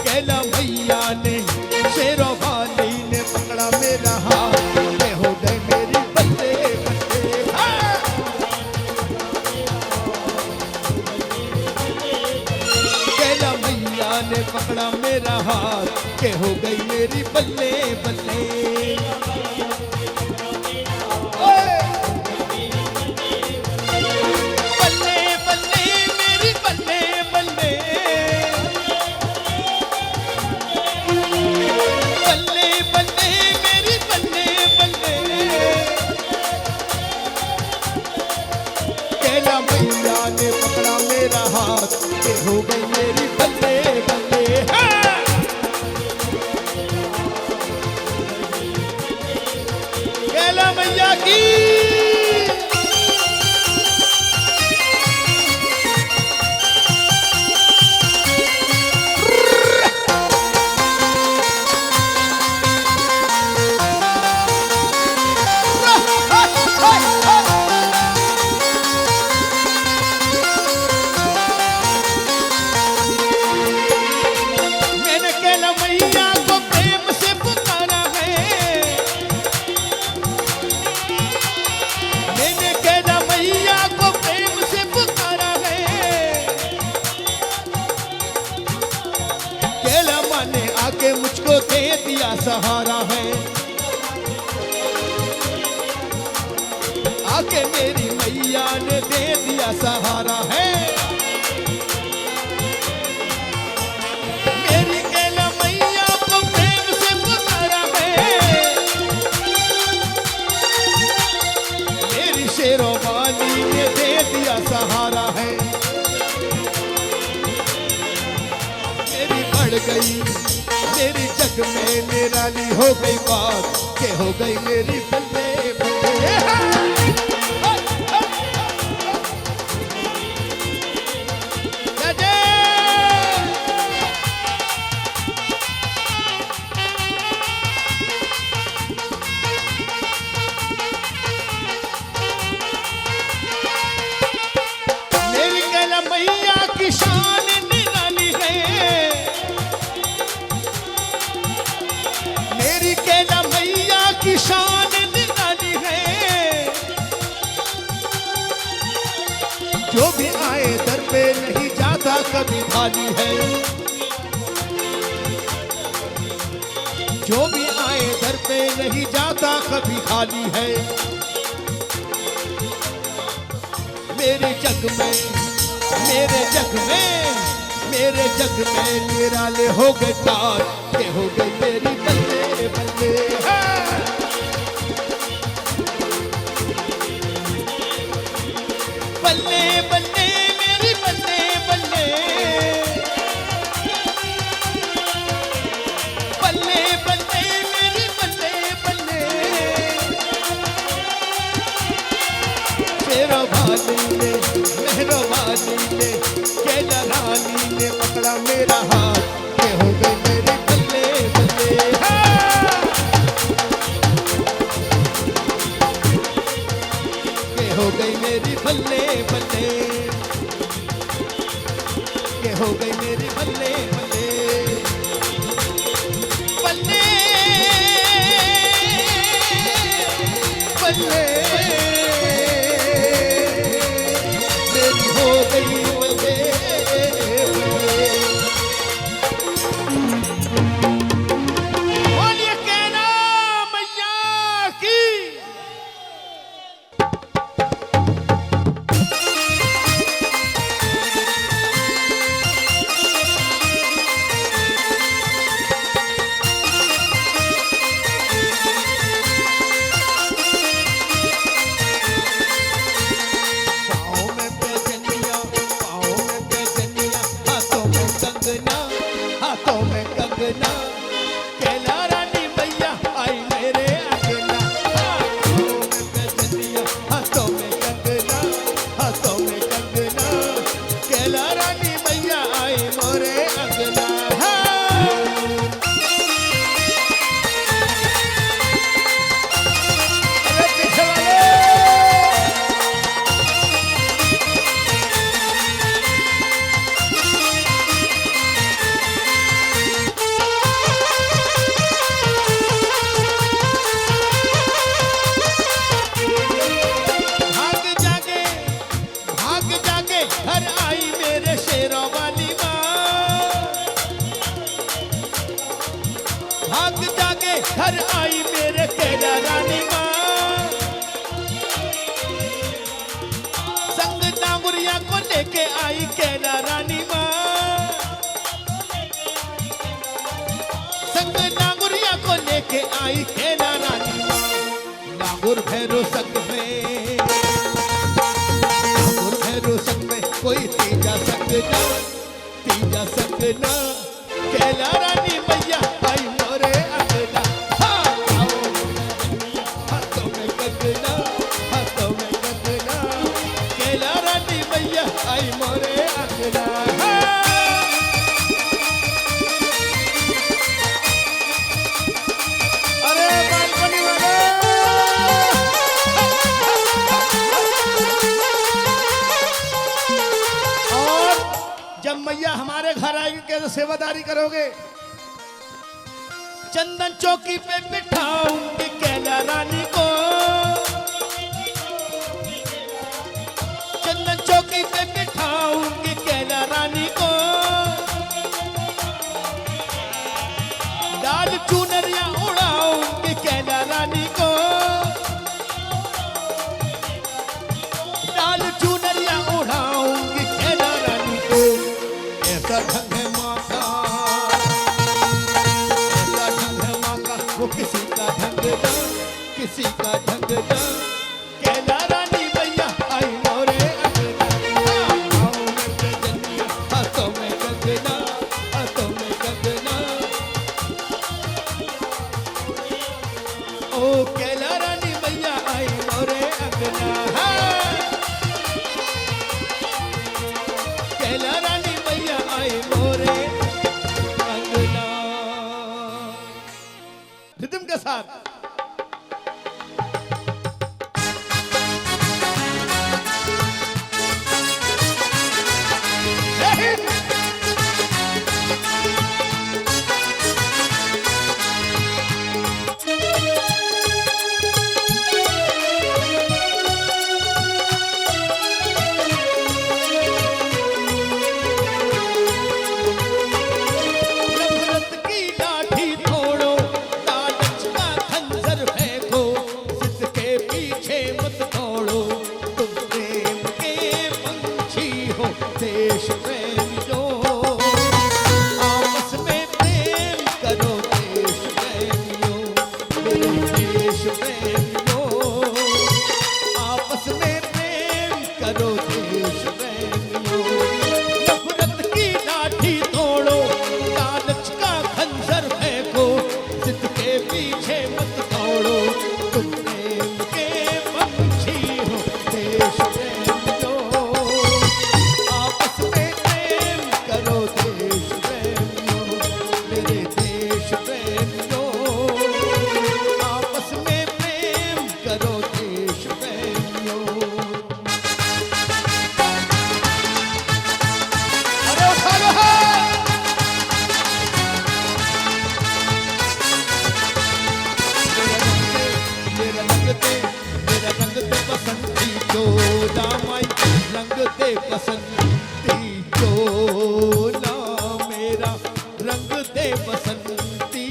कैला मैया ने शेरों वाली ने पकड़ा मेरा हाथ, मैं हो गई मेरी बल्ले बल्ले। कैला मैया ने पकड़ा मेरा हाथ, के हो गई मेरी बल्ले बल्ले। बल्ले बल्ले मेरी बल्ले बल्ले, बल्ले बल्ले मेरी बल्ले बल्ले। कैला मैया ने पकड़ा मेरा हाथ, के हो गई मेरी बल्ले बल्ले। कैला मैया की। मैंने कैला मैया को प्रेम से पुकारा है, मैंने कैला मैया को प्रेम से पुकारा है। कैला माँ ने आके मुझको दे दिया सहारा है, आके मेरी मैया ने दे दिया सहारा है। मेरी कैला मैया को प्रेम से पुकारा है, मेरी शेरों वाली ने दे दिया सहारा है। मेरी बढ़ गई मेरी जग में निराली हो गई बात, के हो गई मेरी बल्ले बल्ले। कभी खाली है। जो भी आए दर पे नहीं जाता कभी खाली है। मेरे जग में, मेरे जग में, मेरे जग में निराले हो गए तार, ये हो गई मेरी बल्ले बल्ले। बल्ले बल्ले मेरी बल्ले बल्ले, बल्ले बल्ले मेरी बल्ले बल्ले। शेरा भाली ने, मेहरबानी ने, कैला रानी ने पकड़ा मेरा हाथ, ये हो गई मेरी बल्ले बल्ले। ये हो गई मेरी बल्ले बल्ले, ये हो गई मेरी बल्ले बल्ले। बल्ले बल्ले मेरी हो गई बल्ले बल्ले। बोलिए कहना मैया की। पाँव में पैजनिया, पाँव में पैजनिया, हाथों में कंगना, हाथों में कंगना। कैला रानी मैया आई मेरे अंगना। पाँव में पैजनिया, हाथों में कंगना, हाथों में कंगना। कैला रानी मैया आई मोरे अंगना। अरे पीछे वाले भाग जागे, भाग जागे घर आई मेरे शेरों वाली माँ। भाग जागे घर आई मेरे कैला रानी माँ। संग नांगुरिया को लेके आई कैला रानी माँ। संग नांगुरिया को लेके आई कैला रानी माँ। नांगुर भैरो संग में, नांगुर भैरो संग में कोई तीजा संग ना, तीजा संग ना। कैला रानी मैया आई मोरे अंगना। हाथों में कंगना, हाथों में कंगना। कैला रानी मैया आई मोरे अंगना। अरे बालकनी वाले और जब मैया हमारे घर आएगी कैसे सेवादारी करोगे? चंदन चौकी पे बिठाऊंगी कैला रानी को। चंदन चौकी पे बिठाऊंगी कैला रानी को। लाल चुनरिया उड़ाऊंगी कैला रानी को। लाल चुनरिया उड़ाऊंगी कैला रानी को। ऐसा ढंग है माँ का, ऐसा ढंग है माँ का, वो किसी का ढंग ना, किसी का ढंग ना। कैला रानी मैया आई मोरे अंगना। पाँव में पैजनिया, हाथों में कंगना, हाथों में कंगना। ओ कैला रानी मैया आई मोरे अंगना। कैला रानी मैया आई मोरे अंगना। रिदम के साथ बसंती चोला मेरा, रंग दे बसंती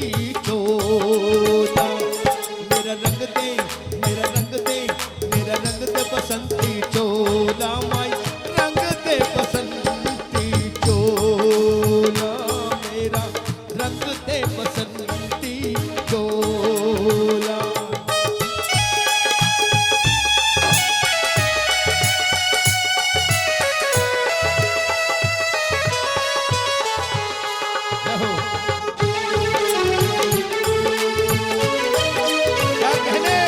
चोला मेरा, रंग दे मेरा, रंग दे मेरा, रंग दे बसंती चोला माई, रंग दे बसंती चोला मेरा, रंग दे बसंती चोला। क्या कहने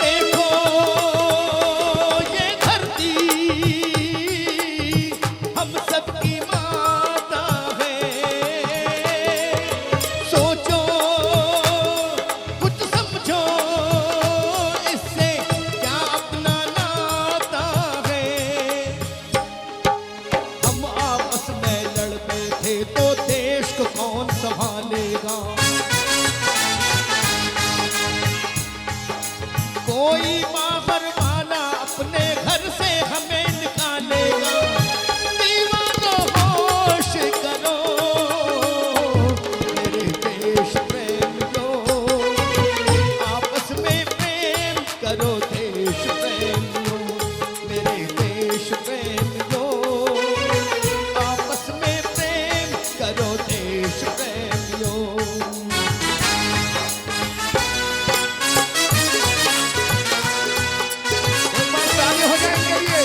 देखो ये धरती हम सबकी माता है, सोचो कुछ समझो इससे क्या अपना नाता है। हम आपस में लड़ते थे तो देश को कौन संभालेगा, कोई बाहर वाला अपने घर से हमें निकालेगा। दीवानों होश करो मेरे देश प्रेमियों, आपस में प्रेम करो देश प्रेमियों, मेरे देश प्रेमियों, आपस में प्रेम करो देश प्रेमियों। एक बार ताली हो जाए इनके लिए।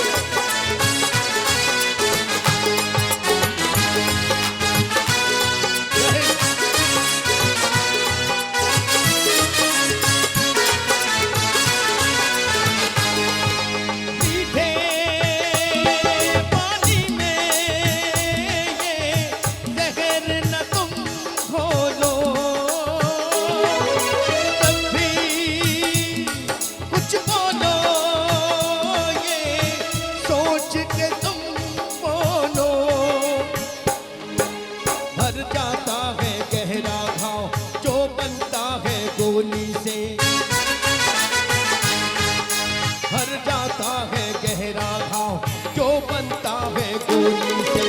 मीठे पानी में ये जहर न तुम घोलो, तब भी कुछ बोलो ये सोच के तुम बोलो। भर जाता है गहरा घाव जो बनता है गोली से, भर जाता है गहरा घाव जो बनता है गोली से,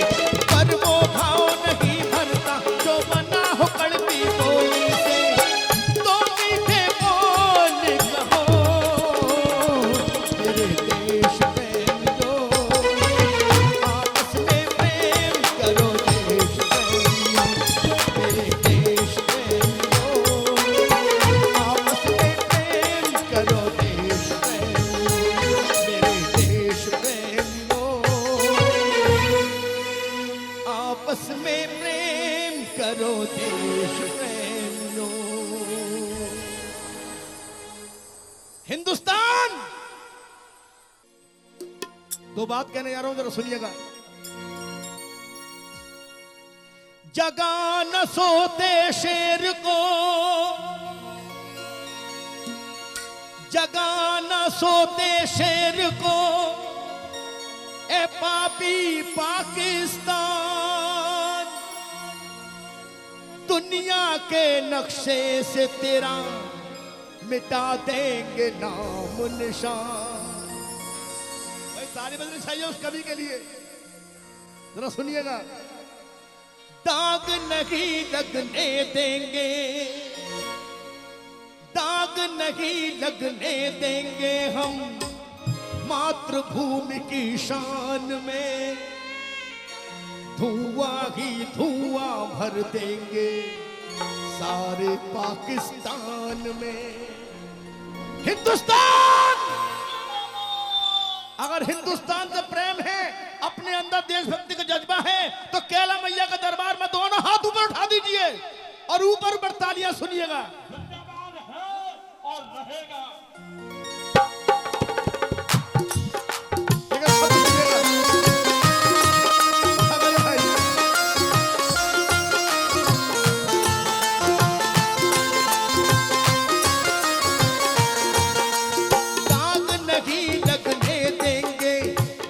पर वो घाव नहीं भरता जो बना हो कड़वी गोली से। तो मीठे बोल कहो मेरे देश प्रेमियों, आपस में प्रेम करो देश प्रेमियों, मेरे देश प्रेमियों, आपस में प्रेम करो देश प्रेमियों, मेरे देश प्रेमियों, आपस में प्रेम करो देश प्रेमियों। हिंदुस्तान, दो बात कहने जा रहा हूं, जरा सुनिएगा। जगा न सोते शेर को, जगा न सोते शेर को, ए पापी पाकिस्तान, दुनिया के नक्शे से तेरा मिटा देंगे नाम निशान। भाई ताली बजनी चाहिए उस कवि के लिए, जरा सुनिएगा। दाग नहीं लगने देंगे, दाग नहीं लगने देंगे हम मातृभूमि की शान में, धुआं ही धुआं भर देंगे सारे पाकिस्तान में। हिंदुस्तान, अगर हिंदुस्तान से प्रेम है, अपने अंदर देशभक्ति का जज्बा है, तो कैला मैया के दरबार में दोनों हाथ ऊपर उठा दीजिए और ऊपर ऊपर तालियां सुनिएगा। जिंदाबाद है और रहेगा। ठीक है, सब सुनिएगा। अगर भाई दाग नहीं लगने देंगे,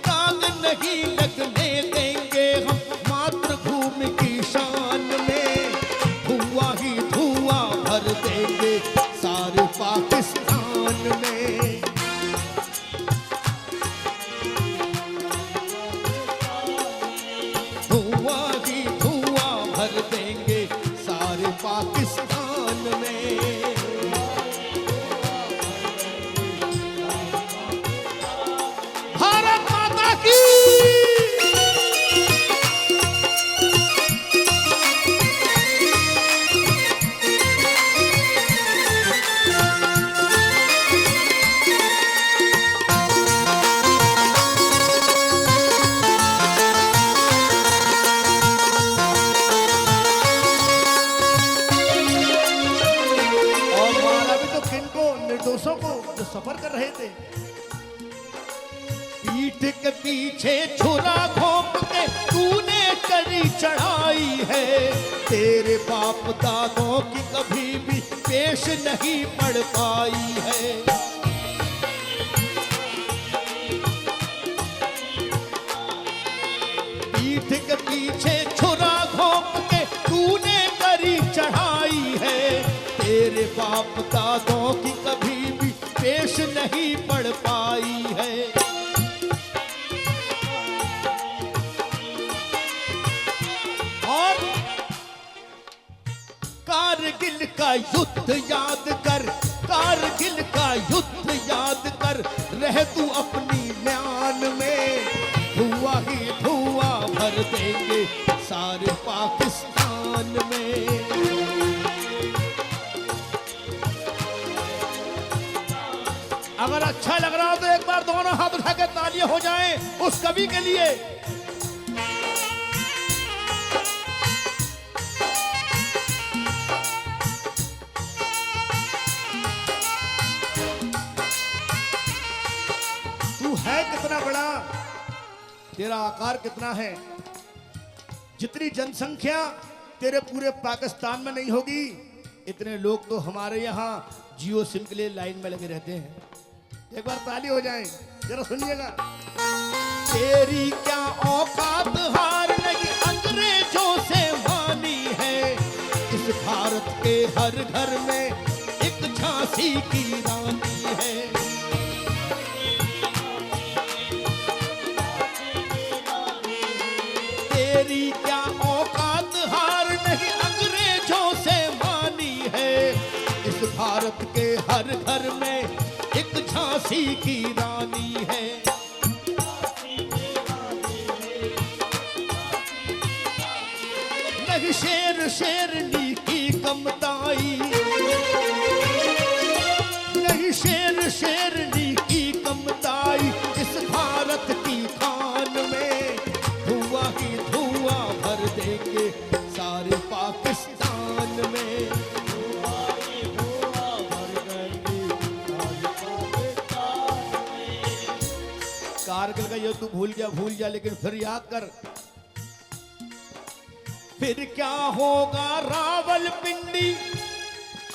दाग नहीं लगने देंगे हम मातृभूमि की शान में, धुआं ही धुआं भर देंगे सारे पाकिस्तान दोस्तों को जो सफर कर रहे थे। पीठ के पीछे छुरा घोंप के तूने करी चढ़ाई है, तेरे बाप दादों की कभी भी पेश नहीं पड़ पाई है। पीठ के पीछे छुरा घोंप के तूने करी चढ़ाई है, तेरे बाप दादों की कभी भी पेश नहीं पड़ पाई है। और कारगिल का युद्ध याद कर, कारगिल का युद्ध याद कर, रह तू अपनी म्यान में, धुआं ही धुआं भर देंगे सारे पाकिस्तान में। अगर अच्छा लग रहा हो तो एक बार दोनों हाथ उठा के तालियां हो जाएं उस कवि के लिए। तू है कितना बड़ा, तेरा आकार कितना है, जितनी जनसंख्या तेरे पूरे पाकिस्तान में नहीं होगी, इतने लोग तो हमारे यहाँ जियो सिम के लिए लाइन में लगे रहते हैं। एक बार ताली हो जाए, जरा सुनिएगा। तेरी क्या औकात हार नहीं अंग्रेजों से मानी है, इस भारत के हर घर में एक झांसी की रानी है। तेरी क्या औकात हार नहीं अंग्रेजों से मानी है, इस भारत के हर घर में एक झांसी की रानी है। नहीं शेर शेरनी की कमताई, नहीं शेर शेरनी की कमताई, इस भारत की खान में धुआं ही धुआं भर देंगे सारे पाकिस्तान में। कारगिल का युद्ध तू भूल जा, लेकिन फिर याद कर, फिर क्या होगा रावलपिंडी।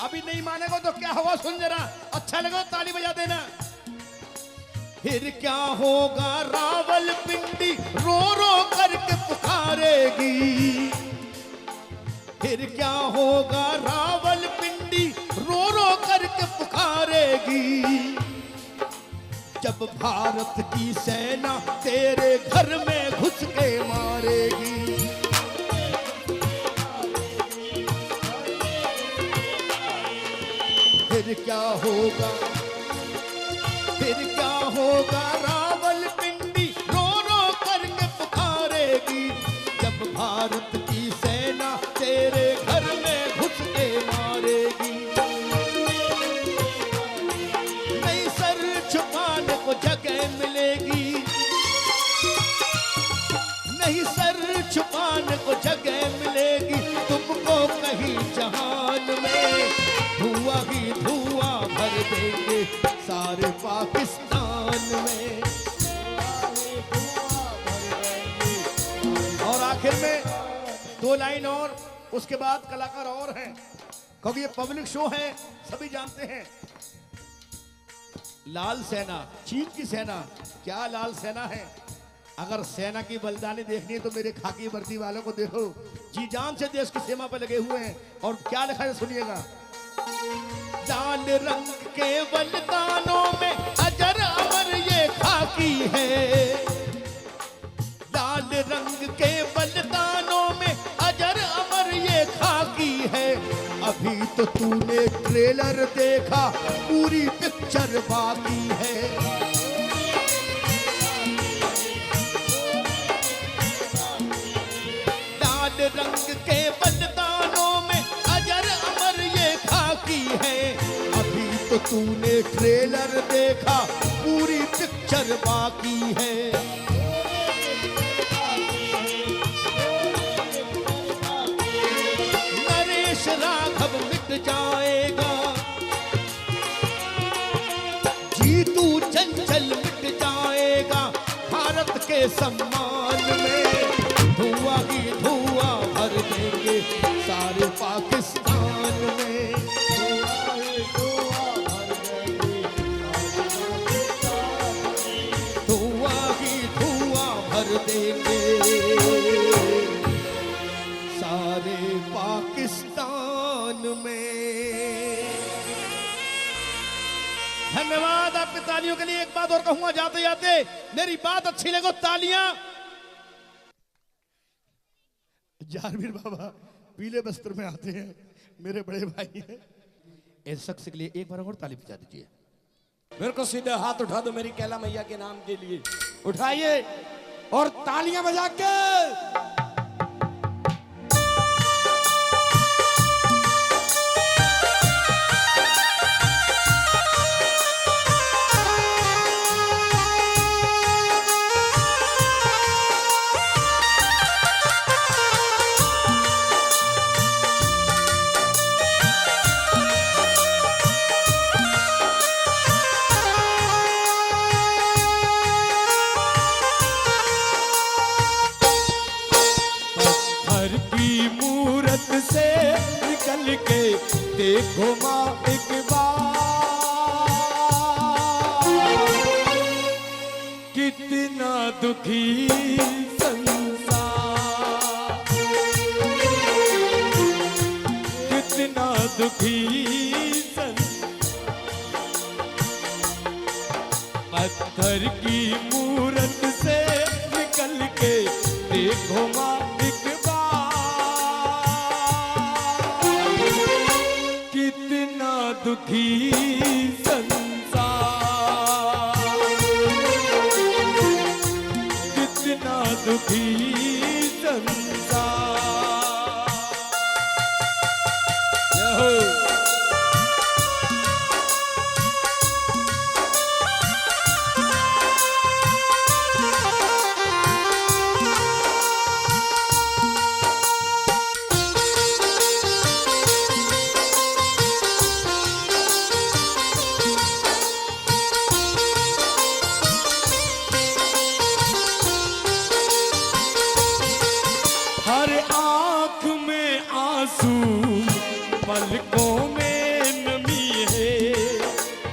अभी नहीं मानेगा तो क्या होगा सुन जरा, अच्छा लगा ताली बजा देना। फिर क्या होगा रावलपिंडी रो रो करके पुकारेगी, फिर क्या होगा रावलपिंडी रो रो करके पुकारेगी, जब भारत की सेना तेरे घर में घुस के मारेगी। फिर क्या होगा, फिर क्या होगा रावलपिंडी रो रो करके पुकारेगी, जब भारत की सेना तेरे घर में घुस के मारेगी। नहीं सर छुपाने को जगह मिलेगी, नहीं सर छुपाने को जगह मिलेगी, तुमको कहीं जहान में धुआं ही धुआं भर देंगे सारे पाकिस्तान में। और आखिर में दो लाइन और, उसके बाद कलाकार और हैं, क्योंकि ये पब्लिक शो है, सभी जानते हैं। लाल सेना, चीन की सेना, क्या लाल सेना है। अगर सेना की बलिदानी देखनी है तो मेरे खाकी वर्दी वालों को देखो, जी जान से देश की सीमा पर लगे हुए हैं। और क्या लिखा है सुनिएगा। लाल रंग के बलिदानों में अजर अमर ये खाकी है, लाल रंग के बलिदानों में अजर अमर ये खाकी है। अभी तो तूने ट्रेलर देखा, पूरी पिक्चर बाकी है। लाल रंग के बलिदानों में अजर अमर ये खाकी है। अभी तो तूने ट्रेलर देखा, पूरी पिक्चर बाकी है। नरेश राघव मिट जाएगा, के सम्मान में धुआं ही धुआं भर देंगे सारे पाकिस्तान में। धुआं ही धुआं भर देंगे धुआं ही धुआं भर देंगे सारे पाकिस्तान में। धन्यवाद आपकी तालियों के लिए। एक बात और कहूंगा जाते जाते, मेरी बात अच्छी लगे तालियां। जारवीर बाबा पीले वस्त्र में आते हैं, मेरे बड़े भाई हैं, इस शख्स के लिए एक बार और ताली बजा दीजिए। मेरे को सीधे हाथ उठा दो मेरी कैला मैया के नाम के लिए, उठाइए और तालियां बजा के। से निकल के देखो माँ एक बार, कितना दुखी संसार, कितना दुखी पत्थर की मूरत से निकल के देखो माँ एक दुखी संसार, कितना दुखी संसार। पलकों में नमी है,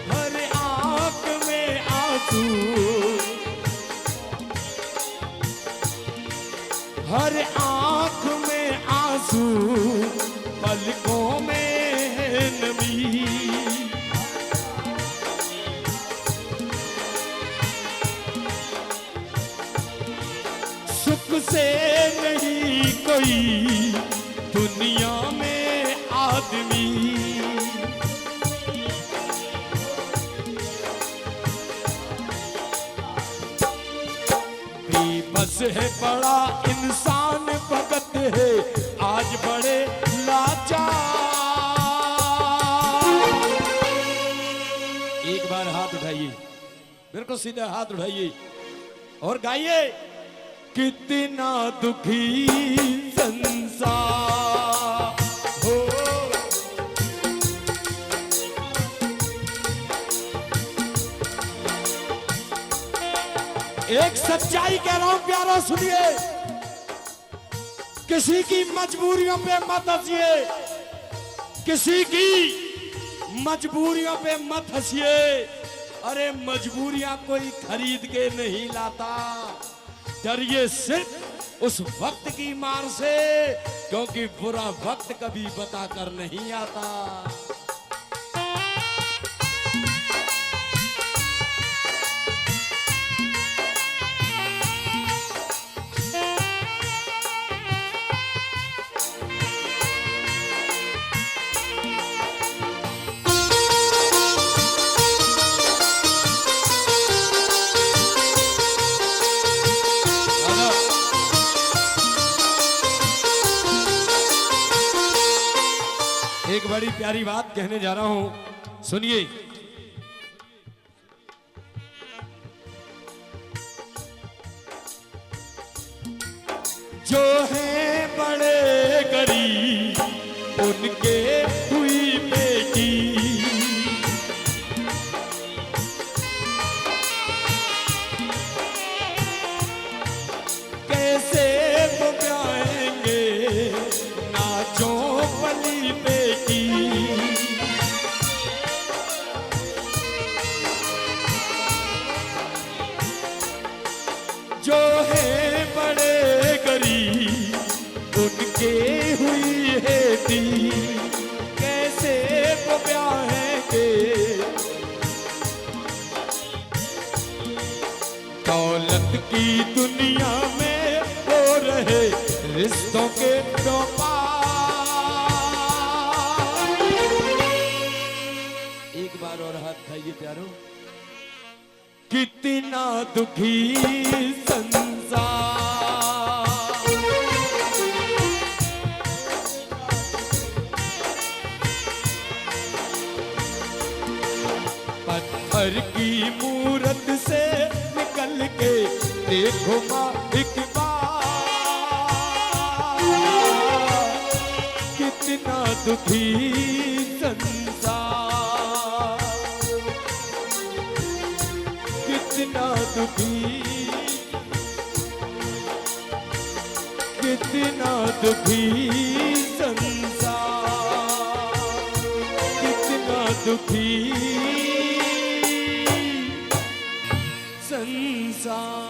हर आंख में आंसू, हर आंख में आंसू, पलकों में नमी। सुख से नहीं कोई दुनिया में आदमी, बेबस है बड़ा इंसान भगत है आज बड़े लाचार। एक बार हाथ उठाइए, बिल्कुल सीधे हाथ उठाइए और गाइए, कितना दुखी संसार हो। एक सच्चाई कह रहा हूं प्यारा, सुनिए, किसी की मजबूरियों पे मत हंसिए, किसी की मजबूरियों पे मत हंसिए। अरे मजबूरियां कोई खरीद के नहीं लाता, डरिए सिर्फ उस वक्त की मार से, क्योंकि बुरा वक्त कभी बताकर नहीं आता। एक बड़ी प्यारी बात कहने जा रहा हूं, सुनिए। जो हैं बड़े गरीब उनके हुई बेटी, प्यारो। कितना दुखी संसार, पत्थर की मूरत से निकल के देखो माँ एक बार, कितना दुखी संसार, कितना दुखी, कितना दुखी संसार, कितना दुखी संसार।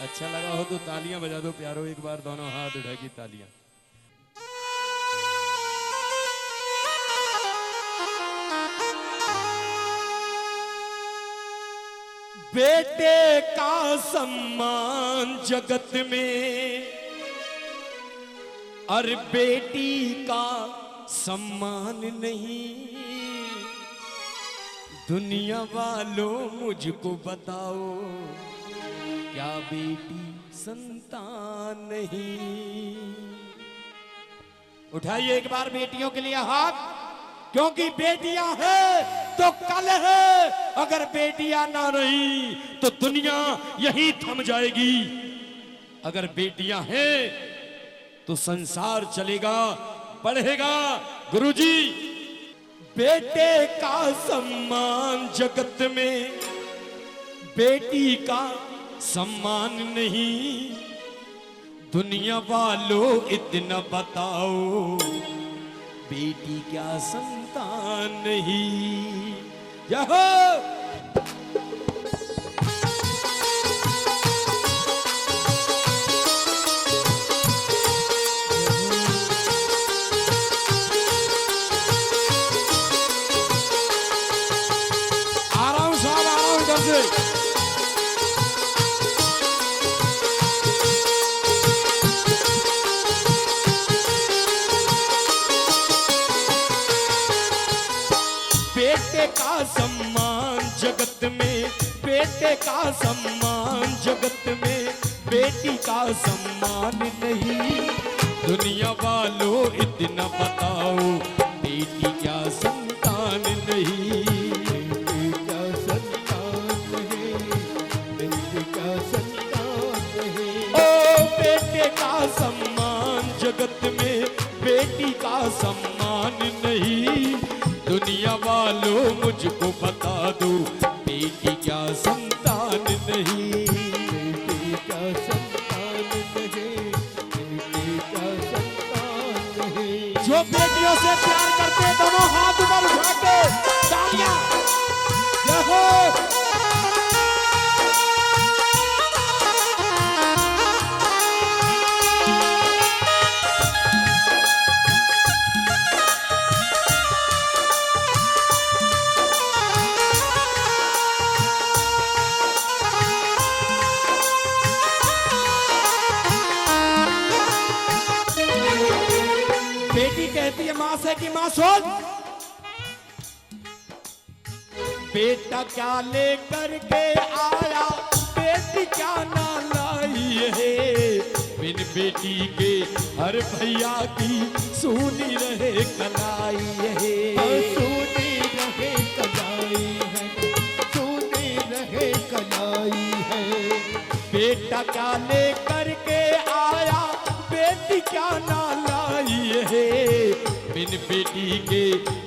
अच्छा लगा हो तो तालियां बजा दो प्यारो, एक बार दोनों हाथ उठा की तालियां। बेटे का सम्मान जगत में और बेटी का सम्मान नहीं, दुनिया वालों मुझको बताओ क्या बेटी संतान नहीं। उठाइए एक बार बेटियों के लिए हाथ, क्योंकि बेटियां हैं तो कल है, अगर बेटियां ना रही तो दुनिया यहीं थम जाएगी। अगर बेटियां हैं तो संसार चलेगा, बढ़ेगा। गुरुजी, बेटे का सम्मान जगत में, बेटी का सम्मान नहीं, दुनिया वालों इतना बताओ बेटी क्या संतान नहीं। यहो बेटे का सम्मान जगत में, बेटे का सम्मान जगत में, बेटी का सम्मान नहीं, दुनिया वालों इतना बताओ बेटी क्या संतान नहीं। बेटी क्या संतान नहीं, बेटी क्या संतान नहीं। ओ बेटे का सम्मान जगत में, बेटी का सम्मान नहीं, दुनिया वालों मुझको बता दो बेटी क्या संतान नहीं। बेटी क्या संतान नहीं, बेटी क्या संतान नहीं। जो बेटियों से प्यार करते दोनों हाथ ऊपर उठा के तालियां। जय हो। बेटी कहती है माँ से कि माँ सोच, बेटा क्या लेकर के आया, बेटी क्या ना लाई है, बिन बेटी के हर भैया की सुनी रहे कलाई है, सुनी रहे कलाई है, सुनी रहे कलाई है। बेटा क्या लेकर के आया, बेटी क्या ना लाई है, बिन बेटी के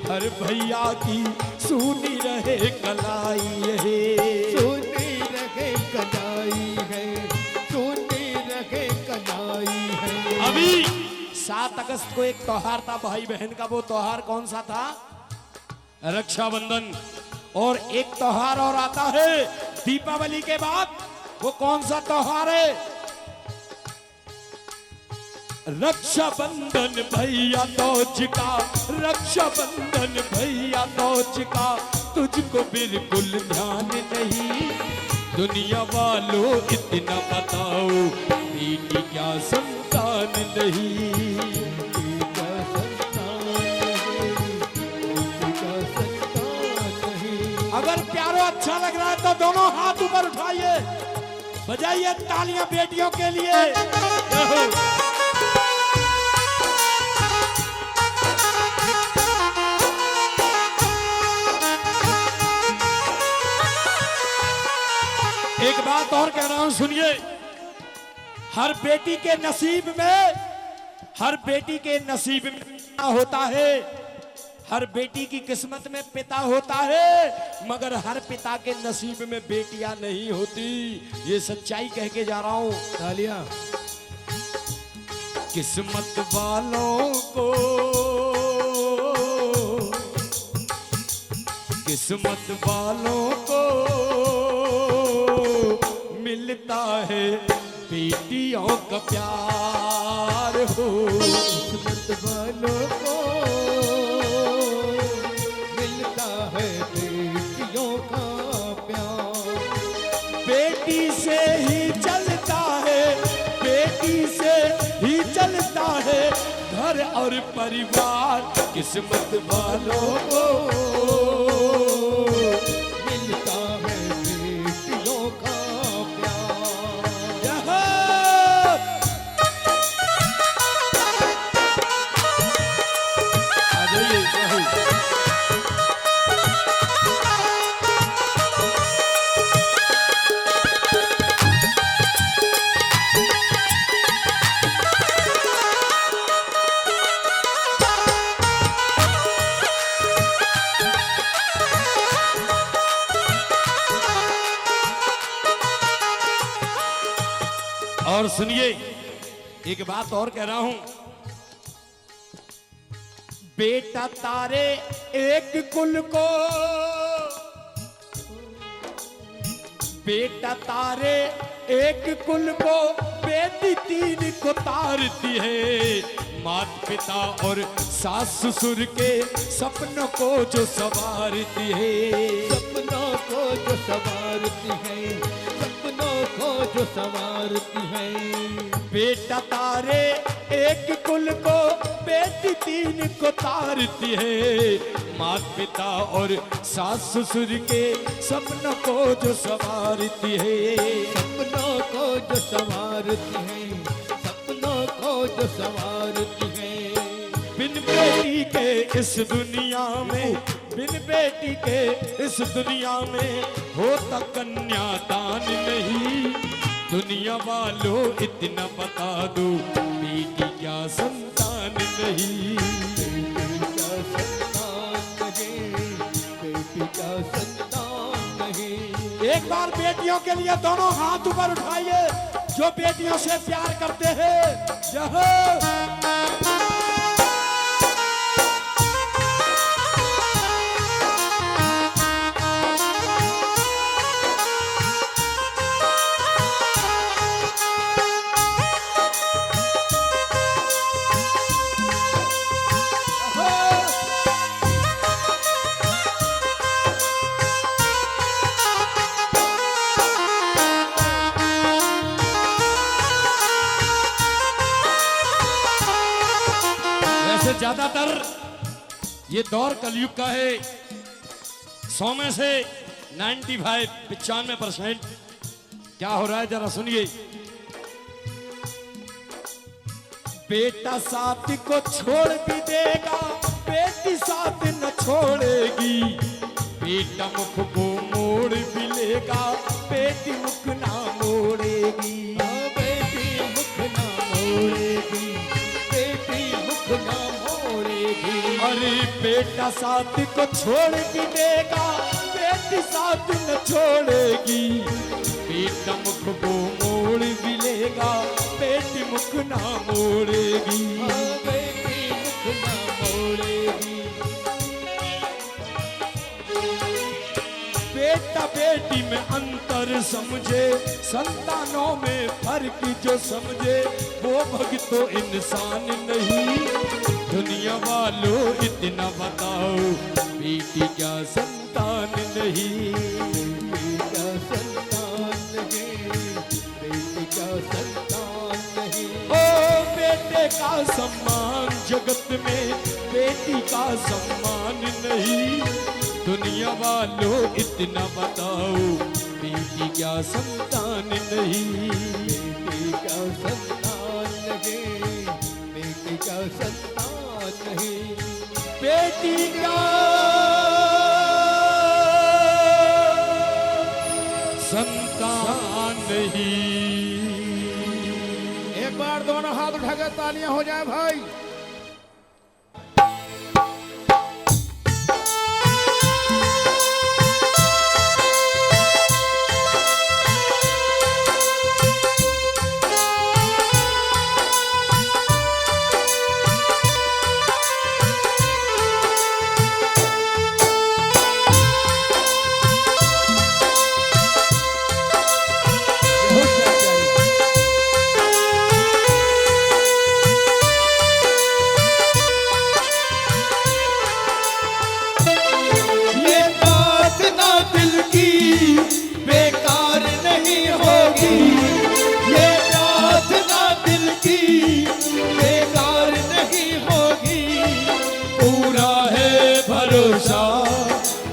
हर भैया की सुनी रहे कलाई है, सुनी रहे कलाई है, सुनी रहे कलाई है। अभी 7 अगस्त को एक त्योहार था भाई बहन का, वो त्योहार कौन सा था? रक्षाबंधन। और एक त्योहार और आता है दीपावली के बाद, वो कौन सा त्योहार है? रक्षाबंधन भैया दौज का, रक्षाबंधन भैया दौज का, तुझको बिल्कुल ध्यान नहीं, दुनिया वालों इतना बताओ बेटी क्या संतान नहीं। बेटी क्या संतान नहीं, अच्छा लग रहा है तो दोनों हाथ ऊपर उठाइए, बजाइए तालियां बेटियों के लिए। एक बात और कह रहा हूं, सुनिए। हर बेटी के नसीब में, हर बेटी के नसीब में पिता होता है, हर बेटी की किस्मत में पिता होता है, मगर हर पिता के नसीब में बेटियां नहीं होती। ये सच्चाई कह के जा रहा हूं। तालियां। किस्मत वालों को, किस्मत वालों को मिलता है बेटियों का प्यार हो। किस्मत वालों को मिलता है बेटियों का प्यार। बेटी से ही चलता है, बेटी से ही चलता है घर और परिवार। किस्मत वालों को मिलता है बेटियों का और सुनिए, एक बात और कह रहा हूं। बेटा तारे एक कुल को, बेटा तारे एक कुल को, बेटी तीन को तारती है। माता पिता और सास ससुर के सपनों को जो संवारती है, सपनों को जो संवारती है, सपनों को जो संवारती है। बेटा तारे एक कुल को, बेटी तीन को तारती है। माता पिता और सास ससुर के सपनों को जो संवारती है, सपनों को जो संवारती है, सपनों को जो संवारती है। बिन बेटी के इस दुनिया में, बिन बेटी के इस दुनिया में होता कन्यादान नहीं। दुनिया वालों इतना बता दो, बेटी क्या संतान नहीं। बेटी क्या संतान नहीं, बेटी क्या संतान नहीं। एक बार बेटियों के लिए दोनों हाथ ऊपर उठाइए, जो बेटियों से प्यार करते हैं। जय ज्यादातर ये दौर कलयुग का है। 100 में से 95-95% क्या हो रहा है, जरा सुनिए। बेटा साथ को छोड़ भी देगा, बेटी साथ न छोड़ेगी। बेटा मुख को मोड़ भी लेगा, बेटी मुख ना मोड़ेगी। बेटी मुख ना मोड़ेगी, बेटी मुख ना मोड़ेगी। अरे बेटा साथ को छोड़ भी देगा, बेटी साथ न छोड़ेगी। बेटा मुख को मोड़ भी लेगा, बेटी मुख ना मोड़ेगी। बेटी मुख ना मोड़ेगी। बेटा बेटी में अंतर समझे, संतानों में फर्क जो समझे, वो भगतो इंसान नहीं। दुनिया वालों इतना बताओ, बेटी क्या संतान नहीं। बेटी क्या संतान नहीं, बेटी क्या संतान नहीं। ओ बेटे का सम्मान जगत में, बेटी का सम्मान नहीं। दुनिया वालों इतना बताओ, बेटी क्या संतान नहीं, बेटी का संतान नहीं, बेटी का संतान नहीं, बेटी का संतान नहीं। एक बार दोनों हाथ उठा के तालियां हो जाए भाई।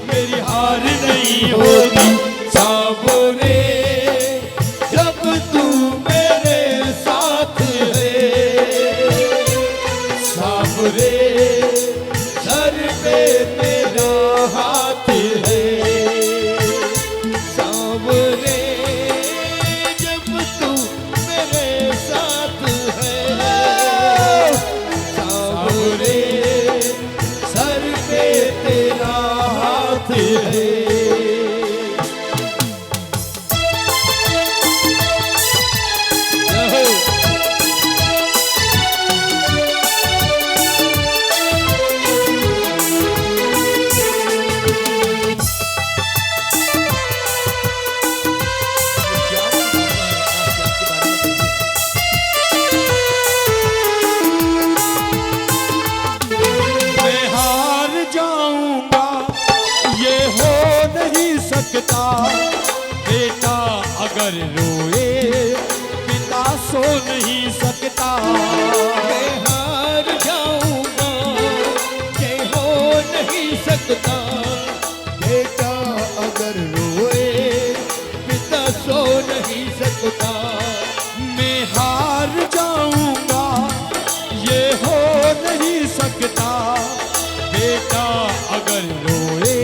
मेरी हार नहीं होगी, साबरे जब तू मेरे साथ है, साबरे सर पे तेरा हाथ है, सावरे जब तू मेरे साथ है, साबरे सर पे तेरा हाथ है। मैं हार जाऊंगा, ये हो नहीं सकता, बेटा अगर रोए पिता सो नहीं सकता। मैं हार जाऊंगा, ये हो नहीं सकता, बेटा अगर रोए पिता सो नहीं सकता। मैं हार जाऊंगा, ये हो नहीं सकता, बेटा अगर रोए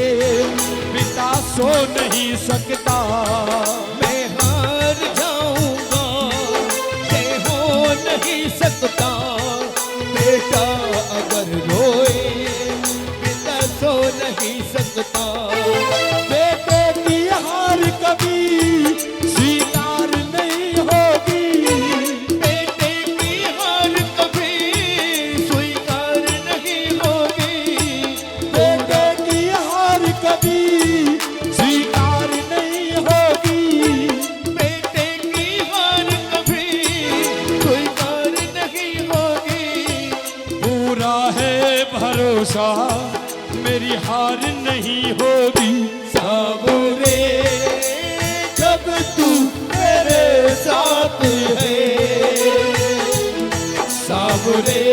पिता सो नहीं सकता। मैं हार जाऊंगा, ये हो नहीं सकता, बेटा अगर रोए पिता सो नहीं सकता। बेटे की हार कभी स्वीकार नहीं होगी, बेटे की हार कभी स्वीकार नहीं होगी, बेटे की हार कभी स्वीकार नहीं होगी। बेटे की हार कभी स्वीकार नहीं होगी। पूरा है भरोसा मेरी हार नहीं होगी, सावरे जब तू मेरे साथ है, सावरे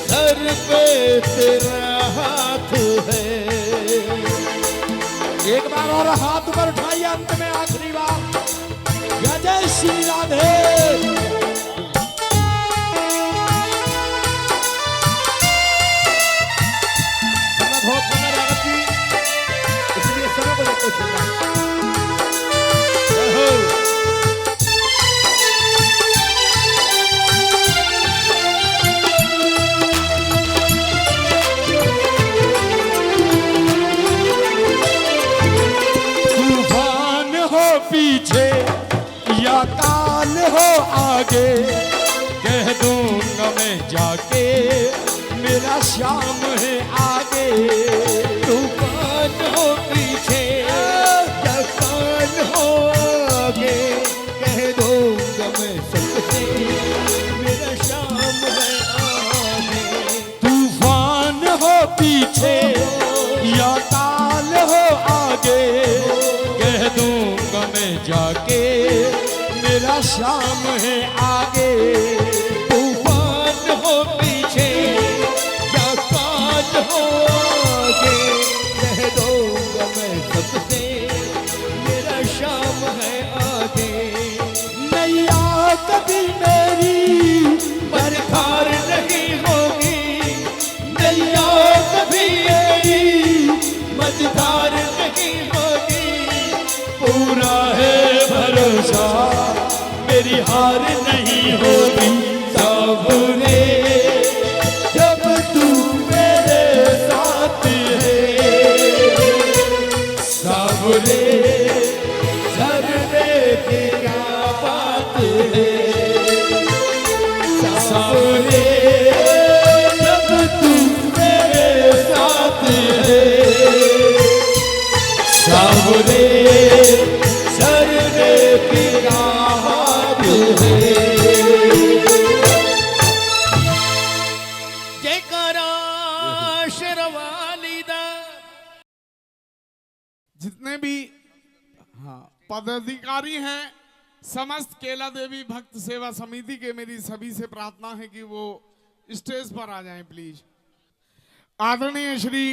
सर पे तेरा हाथ है। एक बार और हाथ ऊपर उठाइए, अंत में आखिरी बार जय श्री राधे। समय बहुत कम है राघव जी, इसलिए समय को देखते चलना। जय हो। तूफान हो पीछे या काल हो आगे, कह दूंगा मैं जाके मेरा श्याम है आगे। तूफान हो पीछे या काल हो आगे, कह दूंगा मैं सबसे मेरा शाम है आगे। तूफान हो पीछे या काल हो आगे, कह दूंगा मैं जाके मेरा श्याम है आगे। तूफान हो पीछे या काल हो आगे, कह हार नहीं होगी सावरे, जब तू मेरे साथ है सावरे, झरने की क्या बात है सावरे, जब तू मेरे साथ है सावरे, झरने की क्या बात है। जयकारा शेरवाली दा। जितने भी हाँ पदाधिकारी हैं, समस्त केला देवी भक्त सेवा समिति के मेरी सभी से प्रार्थना है कि वो स्टेज पर आ जाएं प्लीज। आदरणीय श्री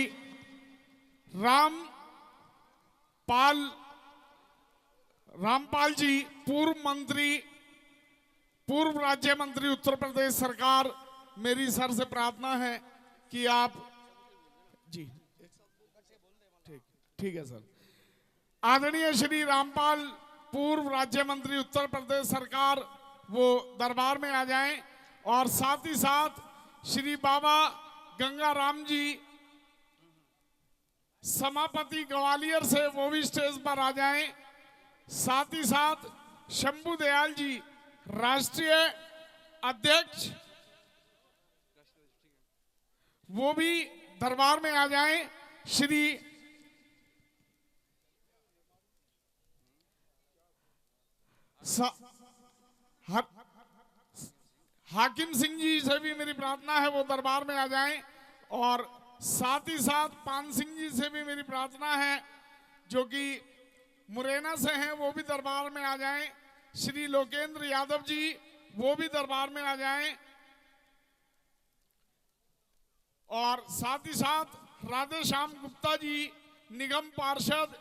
रामपाल जी, पूर्व मंत्री, पूर्व राज्य मंत्री उत्तर प्रदेश सरकार, मेरी सर से प्रार्थना है कि आप जी ठीक है सर। आदरणीय श्री रामपाल, पूर्व राज्य मंत्री उत्तर प्रदेश सरकार, वो दरबार में आ जाएं। और साथ ही साथ श्री बाबा गंगाराम जी, समापति ग्वालियर से, वो भी स्टेज पर आ जाएं। साथ ही साथ शंभू दयाल जी, राष्ट्रीय अध्यक्ष, वो भी दरबार में आ जाएं। श्री हाकिम सिंह जी से भी मेरी प्रार्थना है वो दरबार में आ जाएं। और साथ ही साथ पान सिंह जी से भी मेरी प्रार्थना है जो कि मुरैना से हैं, वो भी दरबार में आ जाएं। श्री लोकेंद्र यादव जी, वो भी दरबार में आ जाएं। और साथ ही साथ राधे श्याम गुप्ता जी, निगम पार्षद,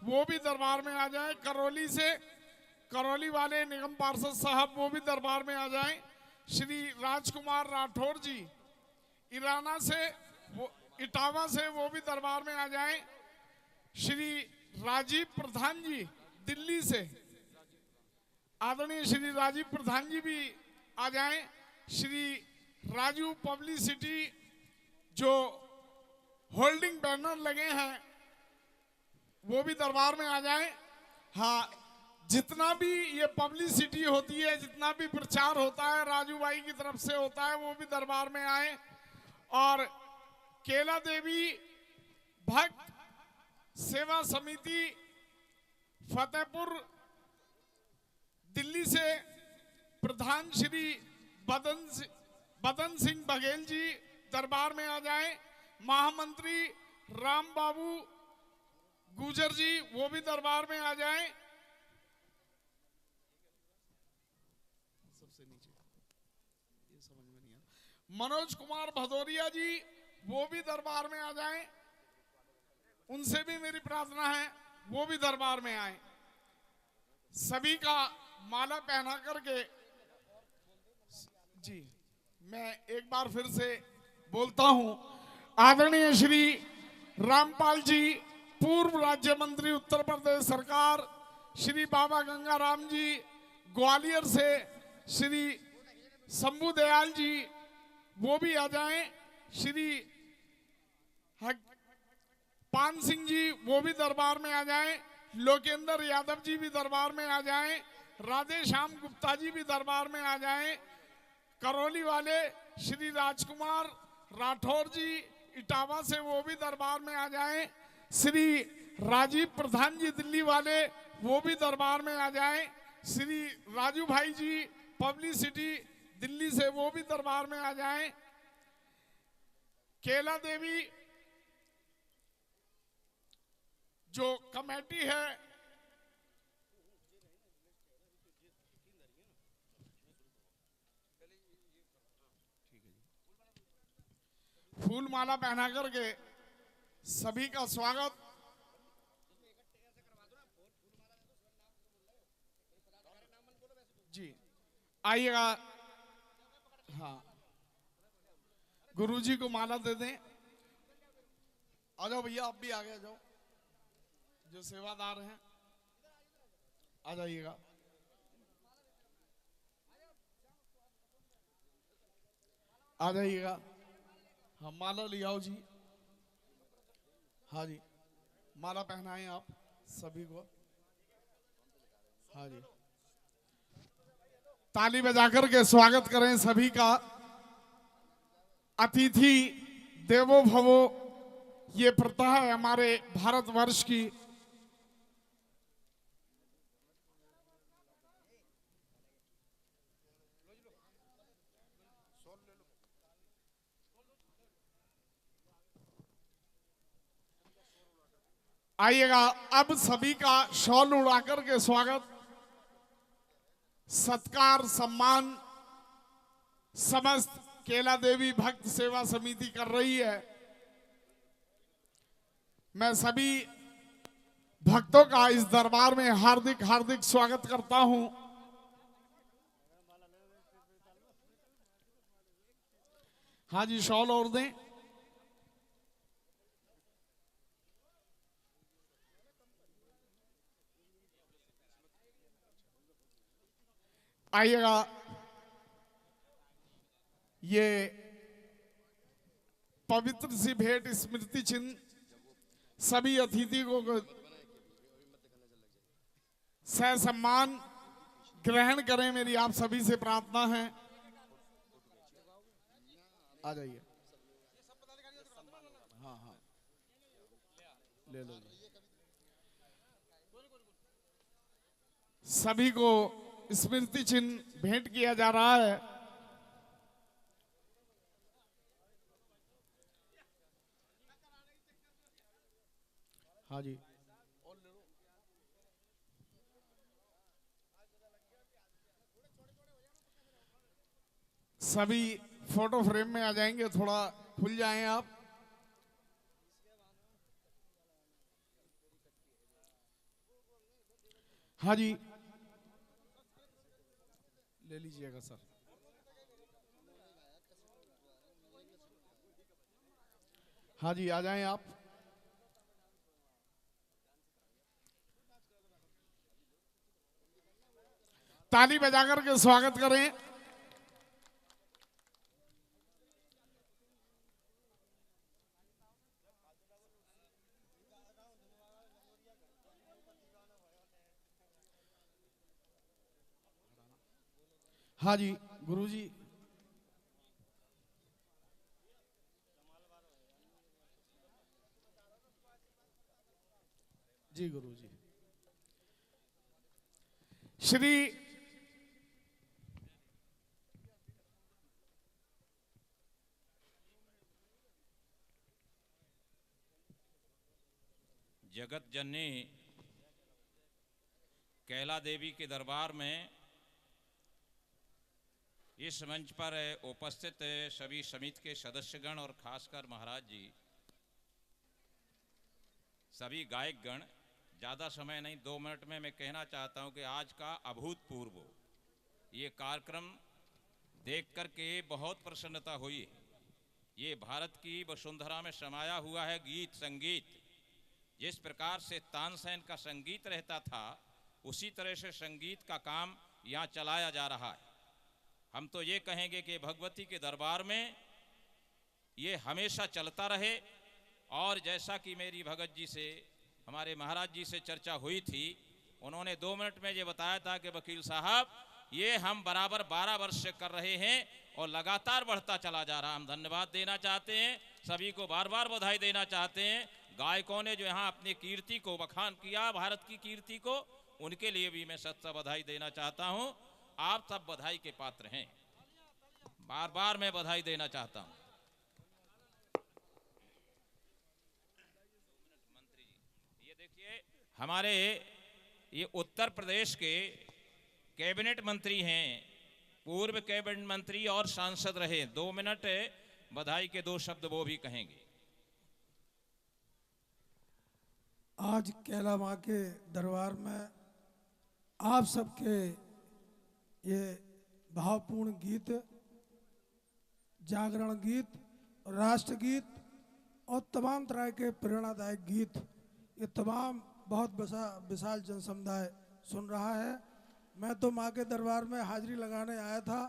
वो भी दरबार में आ जाएं। करौली से, करौली वाले निगम पार्षद साहब, वो भी दरबार में आ जाएं। श्री राजकुमार राठौर जी, इराना से, वो इटावा से, वो भी दरबार में आ जाएं। श्री राजीव प्रधान जी, दिल्ली से, आदरणीय श्री राजीव प्रधान जी भी आ जाएं। श्री राजू पब्लिसिटी, जो होल्डिंग बैनर लगे हैं, वो भी दरबार में आ जाएं। हाँ, जितना भी ये पब्लिसिटी होती है, जितना भी प्रचार होता है, राजू भाई की तरफ से होता है, वो भी दरबार में आए। और केला देवी भक्त सेवा समिति फतेहपुर दिल्ली से प्रधान श्री बदन सिंह बघेल जी दरबार में आ जाएं। महामंत्री राम बाबू गुजर जी, वो भी दरबार में आ जाएं। सबसे नीचे ये समझ में नहीं आता, मनोज कुमार भदौरिया जी, वो भी दरबार में आ जाएं। उनसे भी मेरी प्रार्थना है वो भी दरबार में आए। सभी का माला पहना करके जी मैं एक बार फिर से बोलता हूं, आदरणीय श्री रामपाल जी, पूर्व राज्य मंत्री उत्तर प्रदेश सरकार, श्री बाबा गंगाराम जी ग्वालियर से, श्री शंभू दयाल जी, वो भी आ जाएं। श्री पान सिंह जी, वो भी दरबार में आ जाएं। लोकेंद्र यादव जी भी दरबार में आ जाएं। राधे श्याम गुप्ता जी भी दरबार में आ जाएं। करौली वाले श्री राजकुमार राठौर जी इटावा से, वो भी दरबार में आ जाएं। श्री राजीव प्रधान जी दिल्ली वाले, वो भी दरबार में आ जाएं। श्री राजू भाई जी पब्लिसिटी दिल्ली से, वो भी दरबार में आ जाएं। केला देवी जो कमेटी है, फूल माला पहना करके सभी का स्वागत। जी आइएगा, हाँ गुरुजी को माला दे दें। आ जाओ भैया, आप भी आगे आ जाओ, जो सेवादार हैं आ जाइएगा। आ जाइएगा। हाँ माला ले आओ जी। हाँ जी माला पहनाएं आप सभी को। हाँ जी ताली बजाकर के स्वागत करें सभी का। अतिथि देवो भवो ये प्रथा है हमारे भारतवर्ष की। आइएगा अब सभी का शॉल उड़ाकर के स्वागत सत्कार सम्मान समस्त केला देवी भक्त सेवा समिति कर रही है। मैं सभी भक्तों का इस दरबार में हार्दिक हार्दिक स्वागत करता हूं। हाँ जी शॉल और दें। आइएगा ये पवित्र सी भेंट स्मृति चिन्ह सभी अतिथि को ससम्मान ग्रहण करें मेरी आप सभी से प्रार्थना है। आ जाइए। हाँ हाँ ले लो। सभी को स्मृति चिन्ह भेंट किया जा रहा है। हाँ जी सभी फोटो फ्रेम में आ जाएंगे, थोड़ा खुल जाएं आप। हाँ जी ले लीजिएगा सर। हाँ जी आ जाएं आप। ताली बजाकर के स्वागत करें। हाँ जी गुरुजी जी गुरुजी। श्री जगत जननी कैला देवी के दरबार में इस मंच पर उपस्थित सभी समिति के सदस्यगण और खासकर महाराज जी, सभी गायकगण, ज़्यादा समय नहीं 2 मिनट में मैं कहना चाहता हूं कि आज का अभूतपूर्व ये कार्यक्रम देख कर के बहुत प्रसन्नता हुई। ये भारत की वसुंधरा में समाया हुआ है गीत संगीत। जिस प्रकार से तानसेन का संगीत रहता था उसी तरह से संगीत का काम यहाँ चलाया जा रहा है। हम तो ये कहेंगे कि भगवती के दरबार में ये हमेशा चलता रहे। और जैसा कि मेरी भगत जी से, हमारे महाराज जी से चर्चा हुई थी, उन्होंने 2 मिनट में ये बताया था कि वकील साहब ये हम बराबर 12 वर्ष से कर रहे हैं और लगातार बढ़ता चला जा रहा। हम धन्यवाद देना चाहते हैं, सभी को बार बार बधाई देना चाहते हैं। गायकों ने जो यहाँ अपनी कीर्ति को बखान किया, भारत की कीर्ति को, उनके लिए भी मैं सच्चा बधाई देना चाहता हूँ। आप सब बधाई के पात्र हैं, बार बार मैं बधाई देना चाहता हूँ। मंत्री जी ये देखिए, हमारे ये उत्तर प्रदेश के कैबिनेट मंत्री हैं, पूर्व कैबिनेट मंत्री और सांसद रहे। 2 मिनट बधाई के 2 शब्द वो भी कहेंगे। आज कैला माँ के दरबार में आप सबके ये भावपूर्ण गीत, जागरण गीत, राष्ट्रगीत और तमाम तरह के प्रेरणादायक गीत, ये तमाम बहुत विशाल जनसमुदाय सुन रहा है। मैं तो माँ के दरबार में हाजिरी लगाने आया था।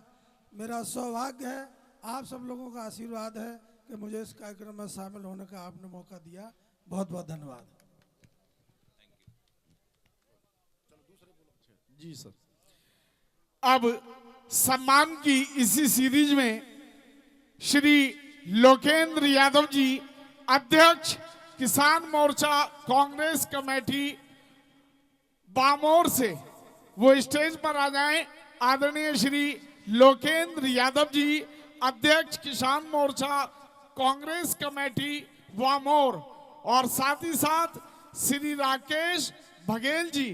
मेरा सौभाग्य है आप सब लोगों का आशीर्वाद है कि मुझे इस कार्यक्रम में शामिल होने का आपने मौका दिया। बहुत बहुत धन्यवाद। जी सर। अब सम्मान की इसी सीरीज में श्री लोकेंद्र यादव जी, अध्यक्ष किसान मोर्चा कांग्रेस कमेटी बामोर से, वो स्टेज पर आ जाएं। आदरणीय श्री लोकेंद्र यादव जी, अध्यक्ष किसान मोर्चा कांग्रेस कमेटी बामोर, और साथ ही साथ श्री राकेश बघेल जी।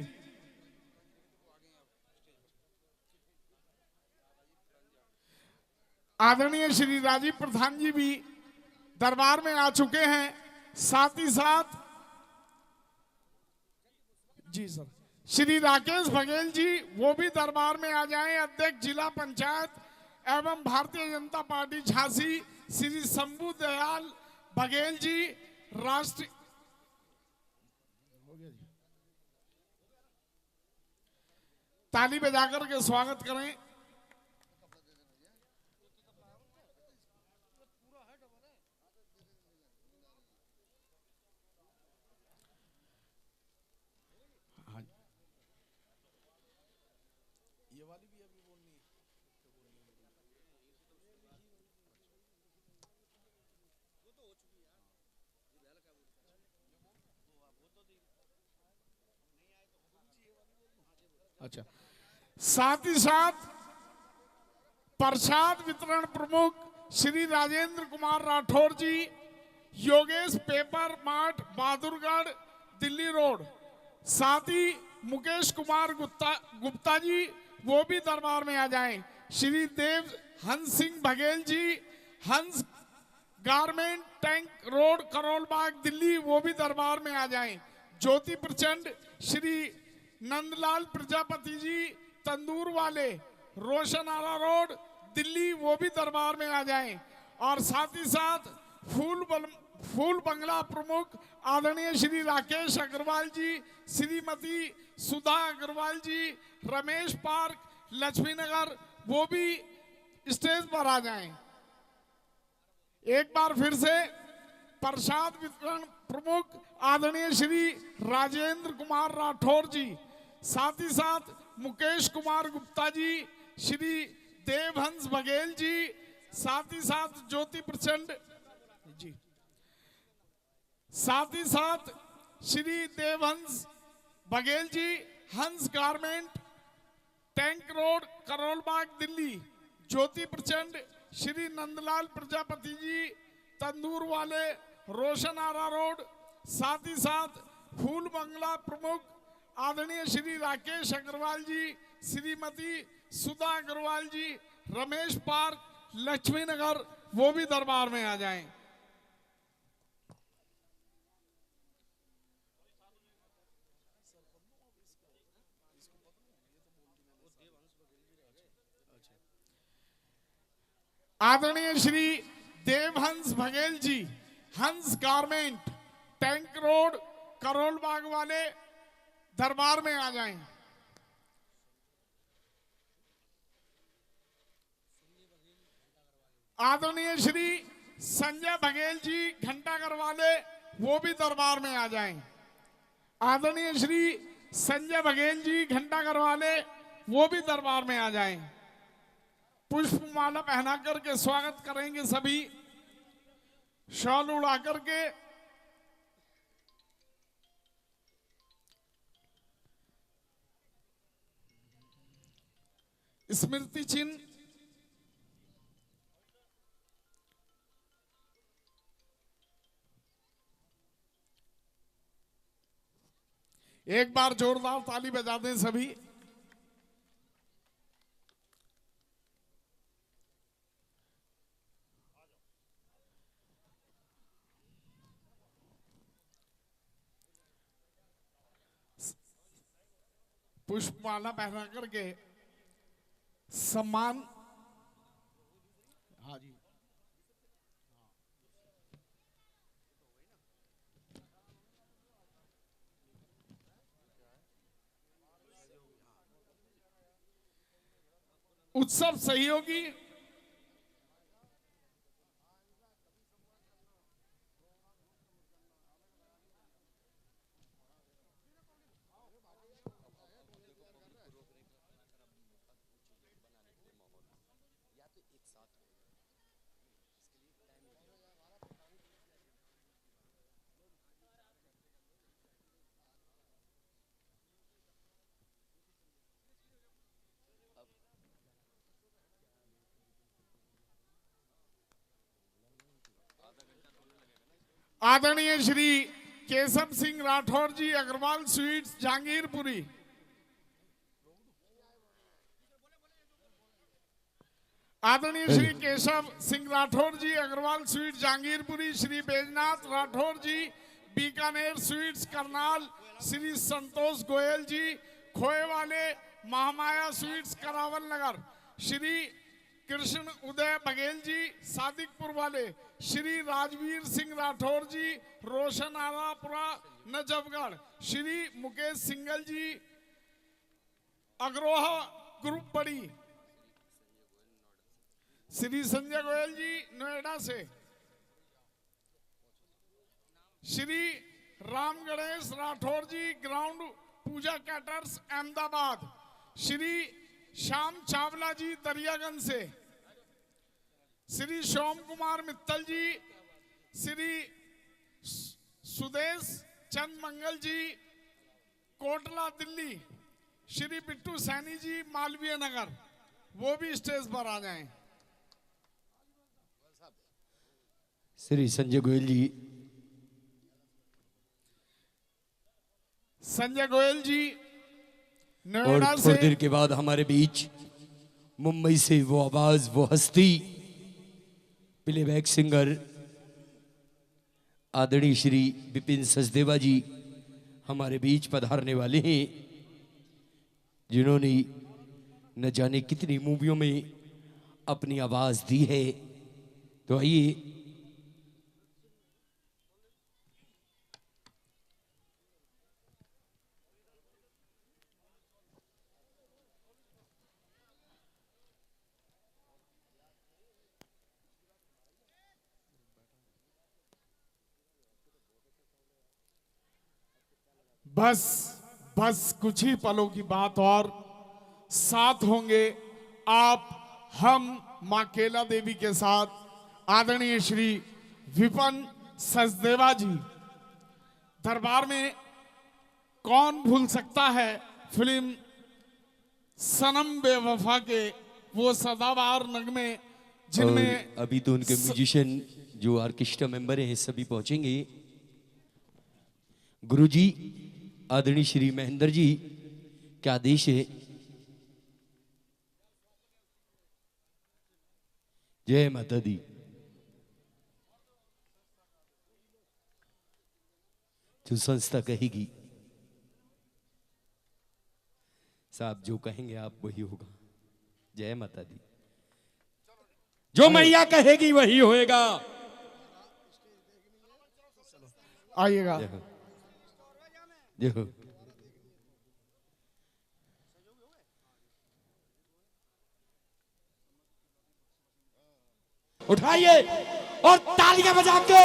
आदरणीय श्री राजीव प्रधान जी भी दरबार में आ चुके हैं। साथ ही साथ जी सर, श्री राकेश बघेल जी वो भी दरबार में आ जाएं। अध्यक्ष जिला पंचायत एवं भारतीय जनता पार्टी झांसी श्री शंभू दयाल बघेल जी, राष्ट्रीय ताली बजाकर के स्वागत करें। अच्छा, साथ ही साथ प्रसाद वितरण प्रमुख Shri Rajendra Kumar Rathore ji, Yogesh paper mart Bahadurgarh Delhi road. साथ ही मुकेश कुमार गुप्ता जी वो भी दरबार में आ जाएं। श्री देव हंस Singh Baghel ji, Hans garment tank road Karol Bagh Delhi, वो भी दरबार में आ जाएं। ज्योति प्रचंड श्री नंदलाल प्रजापति जी, तंदूर वाले रोशन आरा रोड दिल्ली, वो भी दरबार में आ जाएं। और साथ ही साथ फूल बंगला प्रमुख आदरणीय श्री राकेश अग्रवाल जी, श्रीमती सुधा अग्रवाल जी, रमेश पार्क लक्ष्मी नगर, वो भी स्टेज पर आ जाएं। एक बार फिर से प्रसाद वितरण प्रमुख आदरणीय श्री राजेंद्र कुमार राठौर जी, साथ ही साथ मुकेश कुमार गुप्ता जी, श्री देवहंस बघेल जी, साथ ही साथ ज्योति प्रचंड जी, साथ ही साथ Shri Devhans Baghel ji, Hans garment tank road Karol Bagh Delhi, ज्योति प्रचंड श्री नंदलाल प्रजापति जी, तंदूर वाले रोशन आरा रोड। साथ ही साथ फूल बंगला प्रमुख आदरणीय श्री राकेश अग्रवाल जी, श्रीमती सुधा अग्रवाल जी, रमेश पार्क लक्ष्मी नगर, वो भी दरबार में आ जाएं। आदरणीय Shri Devhans Baghel ji, Hans garment tank road Karol Bagh वाले, दरबार में आ जाएं। आदरणीय श्री संजय बघेल जी, घंटाघर वाले, वो भी दरबार में आ जाएं। आदरणीय श्री संजय बघेल जी, घंटाघर वाले, वो भी दरबार में आ जाएं। पुष्पमाला पहना करके स्वागत करेंगे सभी, शॉल उड़ा करके। स्मृति चिन्ह एक बार जोरदार ताली बजा दें सभी। पुष्पमाला पहना करके सम्मान। हाँ जी, उत्सव सहयोगी आदरणीय श्री केशव सिंह राठौर जी, अग्रवाल स्वीट्स जहांगीरपुरी। आदरणीय श्री केशव सिंह राठौर जी, अग्रवाल स्वीट्स जहांगीरपुरी। श्री बैजनाथ राठौर जी, बीकानेर स्वीट्स करनाल। श्री संतोष गोयल जी, खोए वाले महामाया स्वीट्स करावल नगर। श्री कृष्ण उदय बघेल जी, सादिकपुर वाले। श्री राजवीर सिंह राठौर जी, रोशन आरापुरा नजफगढ़। श्री मुकेश सिंगल जी, अग्रोहा ग्रुप बड़ी। श्री संजय गोयल जी, नोएडा से। श्री राम गणेश राठौर जी, ग्राउंड पूजा कैटर्स अहमदाबाद। श्री श्याम चावला जी, दरियागंज से। श्री सोम कुमार मित्तल जी, श्री सुदेश चंद मंगल जी, कोटला दिल्ली। श्री बिट्टू सैनी जी, मालवीय नगर, वो भी स्टेज पर आ जाएं। श्री संजय गोयल जी। संजय गोयल जी और नोएडा थोड़ी से। देर के बाद हमारे बीच मुंबई से वो आवाज, वो हस्ती, प्लेबैक सिंगर आदरणीय श्री विपिन सचदेवा जी हमारे बीच पधारने वाले हैं, जिन्होंने न जाने कितनी मूवियों में अपनी आवाज दी है। तो आइए बस कुछ ही पलों की बात और साथ होंगे आप, हम मां केला देवी के साथ आदरणीय श्री विपिन सचदेवा जी। दरबार में कौन भूल सकता है फिल्म सनम बेवफा के वो सदाबहार नगमे, जिनमें और अभी तो उनके म्यूजिशियन जो ऑर्केस्ट्रा मेंबर हैं सभी पहुंचेंगे। गुरुजी आदरणीय श्री महेंद्र जी, क्या आदेश है? जय माता दी। जो संस्था कहेगी साहब, जो कहेंगे आप वही होगा। जय माता दी। जो मैया कहेगी वही होएगा। आइएगा। जय हो। उठाइए और तालियां बजा के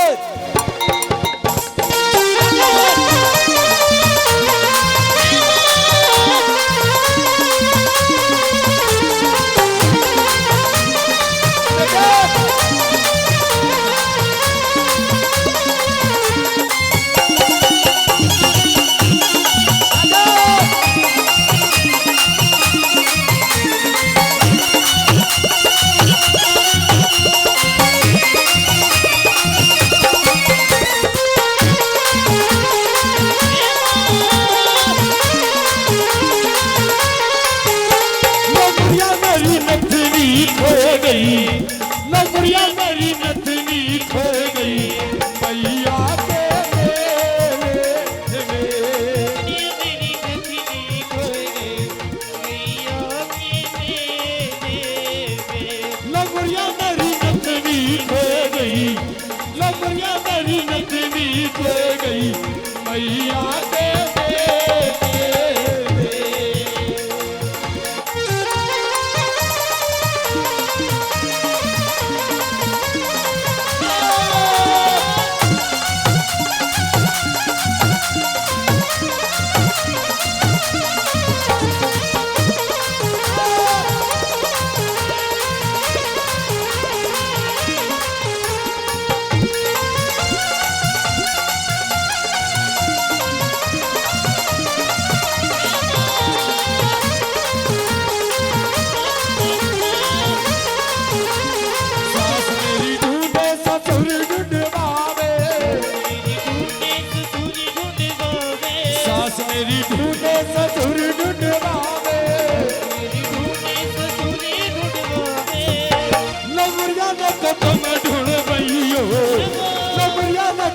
नौकरियां मेरी नथनी खो गई भैया के नौकरियां मेरी नथनी खो गई, नौकरियां मेरी नथनी खो गई भैया के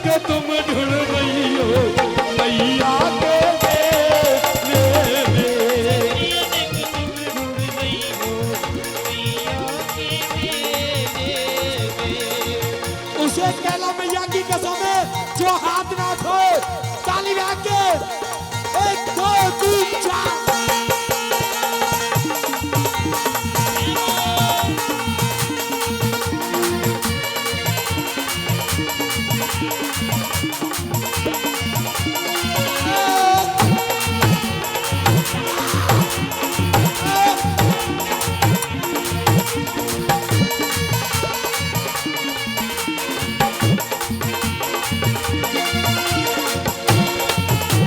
के तुम ढूंढवैयो मैया के उसे कैला मैया की कसम है जो हाथ ना खोए ताली बजा के 1 2 3 4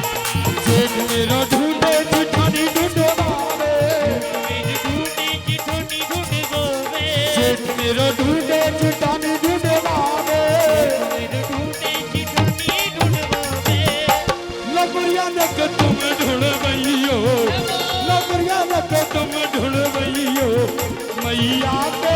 मेरा ढूंढे जिठानी ढूंढे बावे जेठ मेरा ढूंढे जिठानी ढूंढे बावे लबरिया नक तुम ढूंढवैयो लबरिया नक तुम ढूंढवैयो मैया के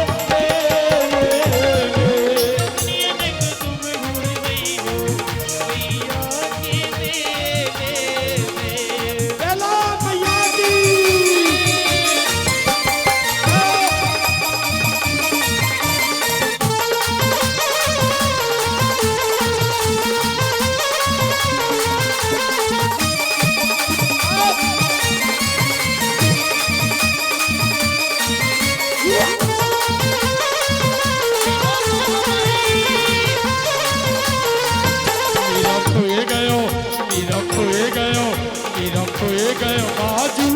खोए गयो बाजू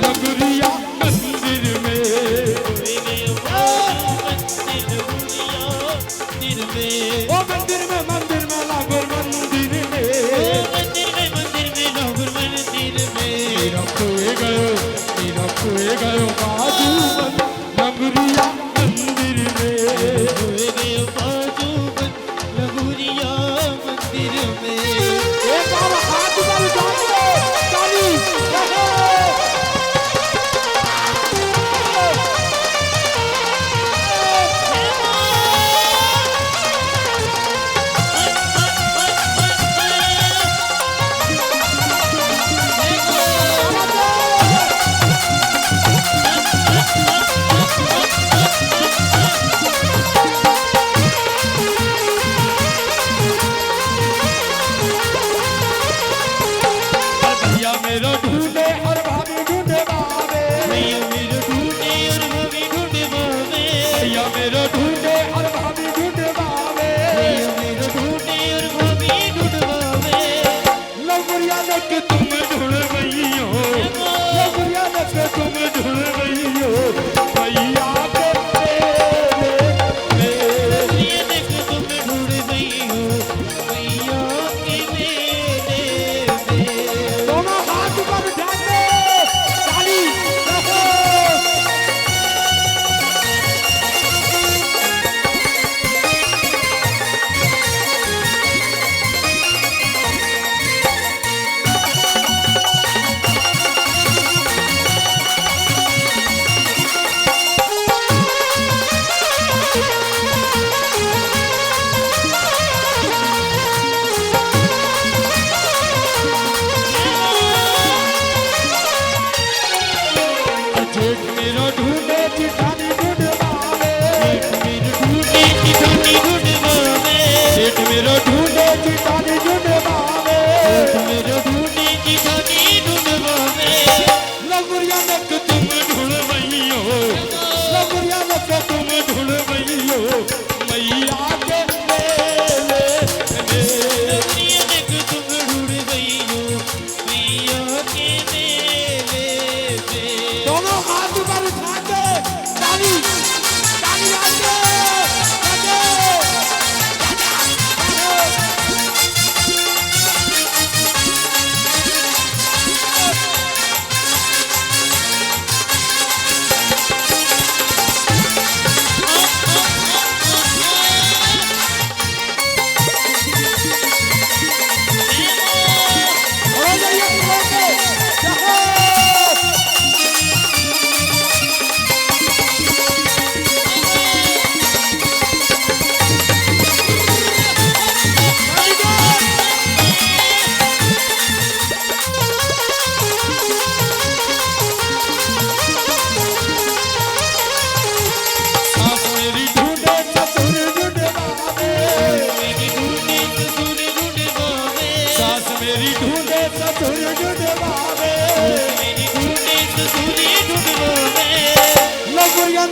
लगुरिया मंदिर में ओ मंदिर में लागो मंदिर में मेरा खोए गयो बाजू लगुरिया मंदिर में एक बार हाथ पर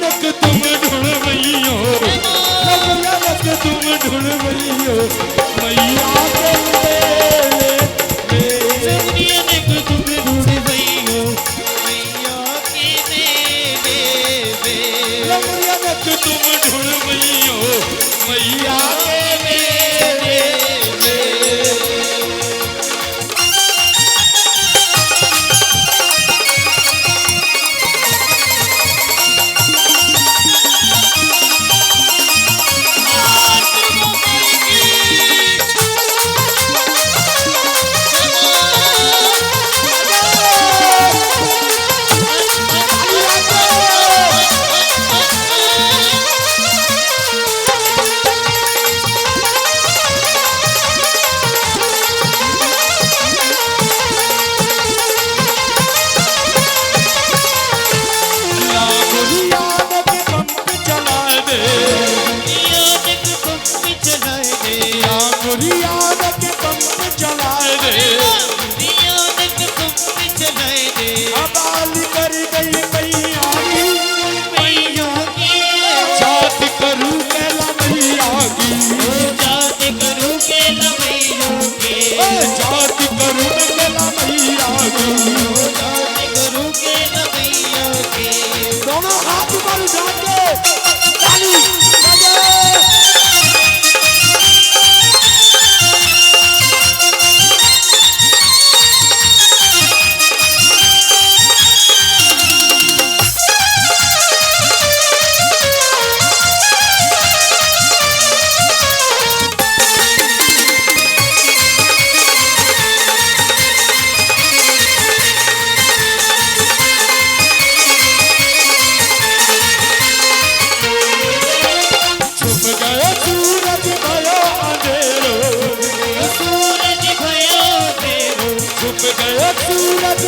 नक तुम ढूंढवइयो, लवरिया नक तुम ढूंढवइयो, मैया के मेले में। लवरिया नक तुम ढूंढवइयो, मैया के मेले में। लवरिया नक तुम ढूंढवइयो, मैया के मेले में। दोनों हाथ ऊपर उठा के ताली बजाओ। सूरज भयो अंधेरो, छुप गयो सूरज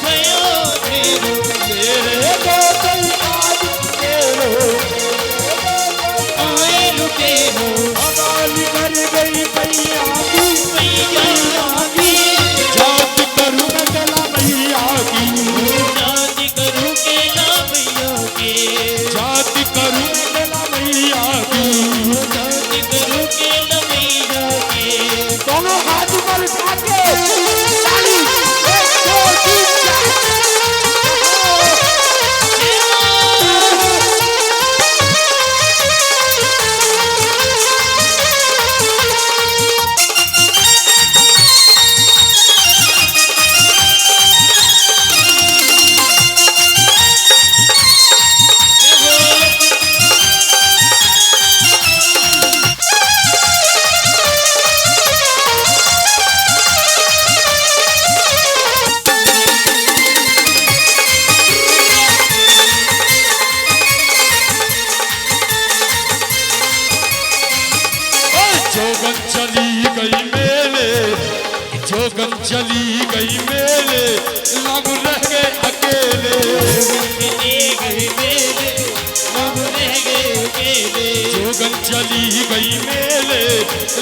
भयो अंधेरो, मेरे गोतल आज तेरो आए लुटेरो। अकाली कर गई मैया की, मैया की जात करूं मैं कला मैया की, जात करूं केला मैया की, जात करूं कला मैया की, जात करूं केला मैया की। दोनों हाथ ऊपर उठा के ताली 1 2 3 जोगन चली गई मेले, लग रह गए अकेले, गई मेले, लग रह गए अकेले। जोगन चली गई मेले,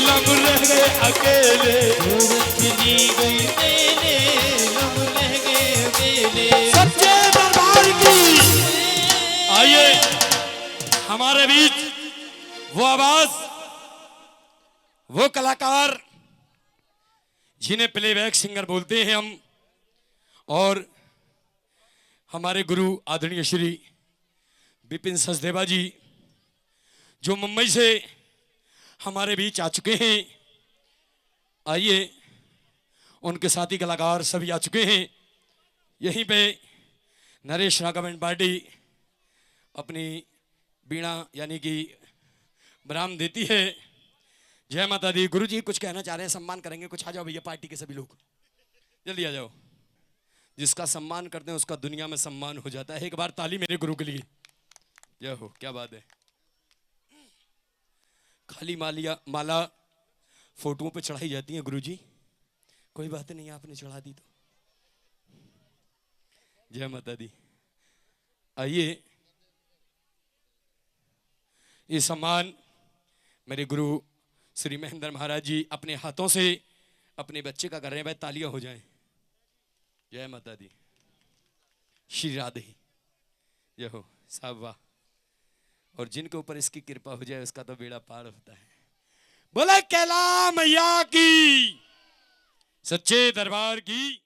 लग रह गए अकेले, जोगन चली गई मेले, लग रह गए अकेले। सच्चे दरबार की आइए हमारे बीच वो आवाज, वो कलाकार जिन्हें प्लेबैक सिंगर बोलते हैं हम, और हमारे गुरु आदरणीय श्री विपिन सचदेवा जी जो मुंबई से हमारे बीच आ चुके हैं। आइए उनके साथी कलाकार सभी आ चुके हैं। यहीं पे नरेश राघवन पार्टी अपनी बीणा यानी कि बराम देती है। जय माता दी। गुरु जी कुछ कहना चाह रहे हैं, सम्मान करेंगे कुछ। आ जाओ भैया पार्टी के सभी लोग, जल्दी आ जाओ। जिसका सम्मान करते हैं उसका दुनिया में सम्मान हो जाता है। एक बार ताली मेरे गुरु के लिए। जय हो, क्या बात है। खाली माला फोटोओं पे चढ़ाई जाती है गुरु जी, कोई बात नहीं आपने चढ़ा दी तो। जय माता दी। आइए ये सम्मान मेरे गुरु श्री महेंद्र महाराज जी अपने हाथों से अपने बच्चे का कर रहे हैं। भाई तालियां हो जाएं। जय माता दी। श्री राधे। जय हो साहब, वाह। और जिनके ऊपर इसकी कृपा हो जाए उसका तो बेड़ा पार होता है। बोला कैला मैया की, सच्चे दरबार की।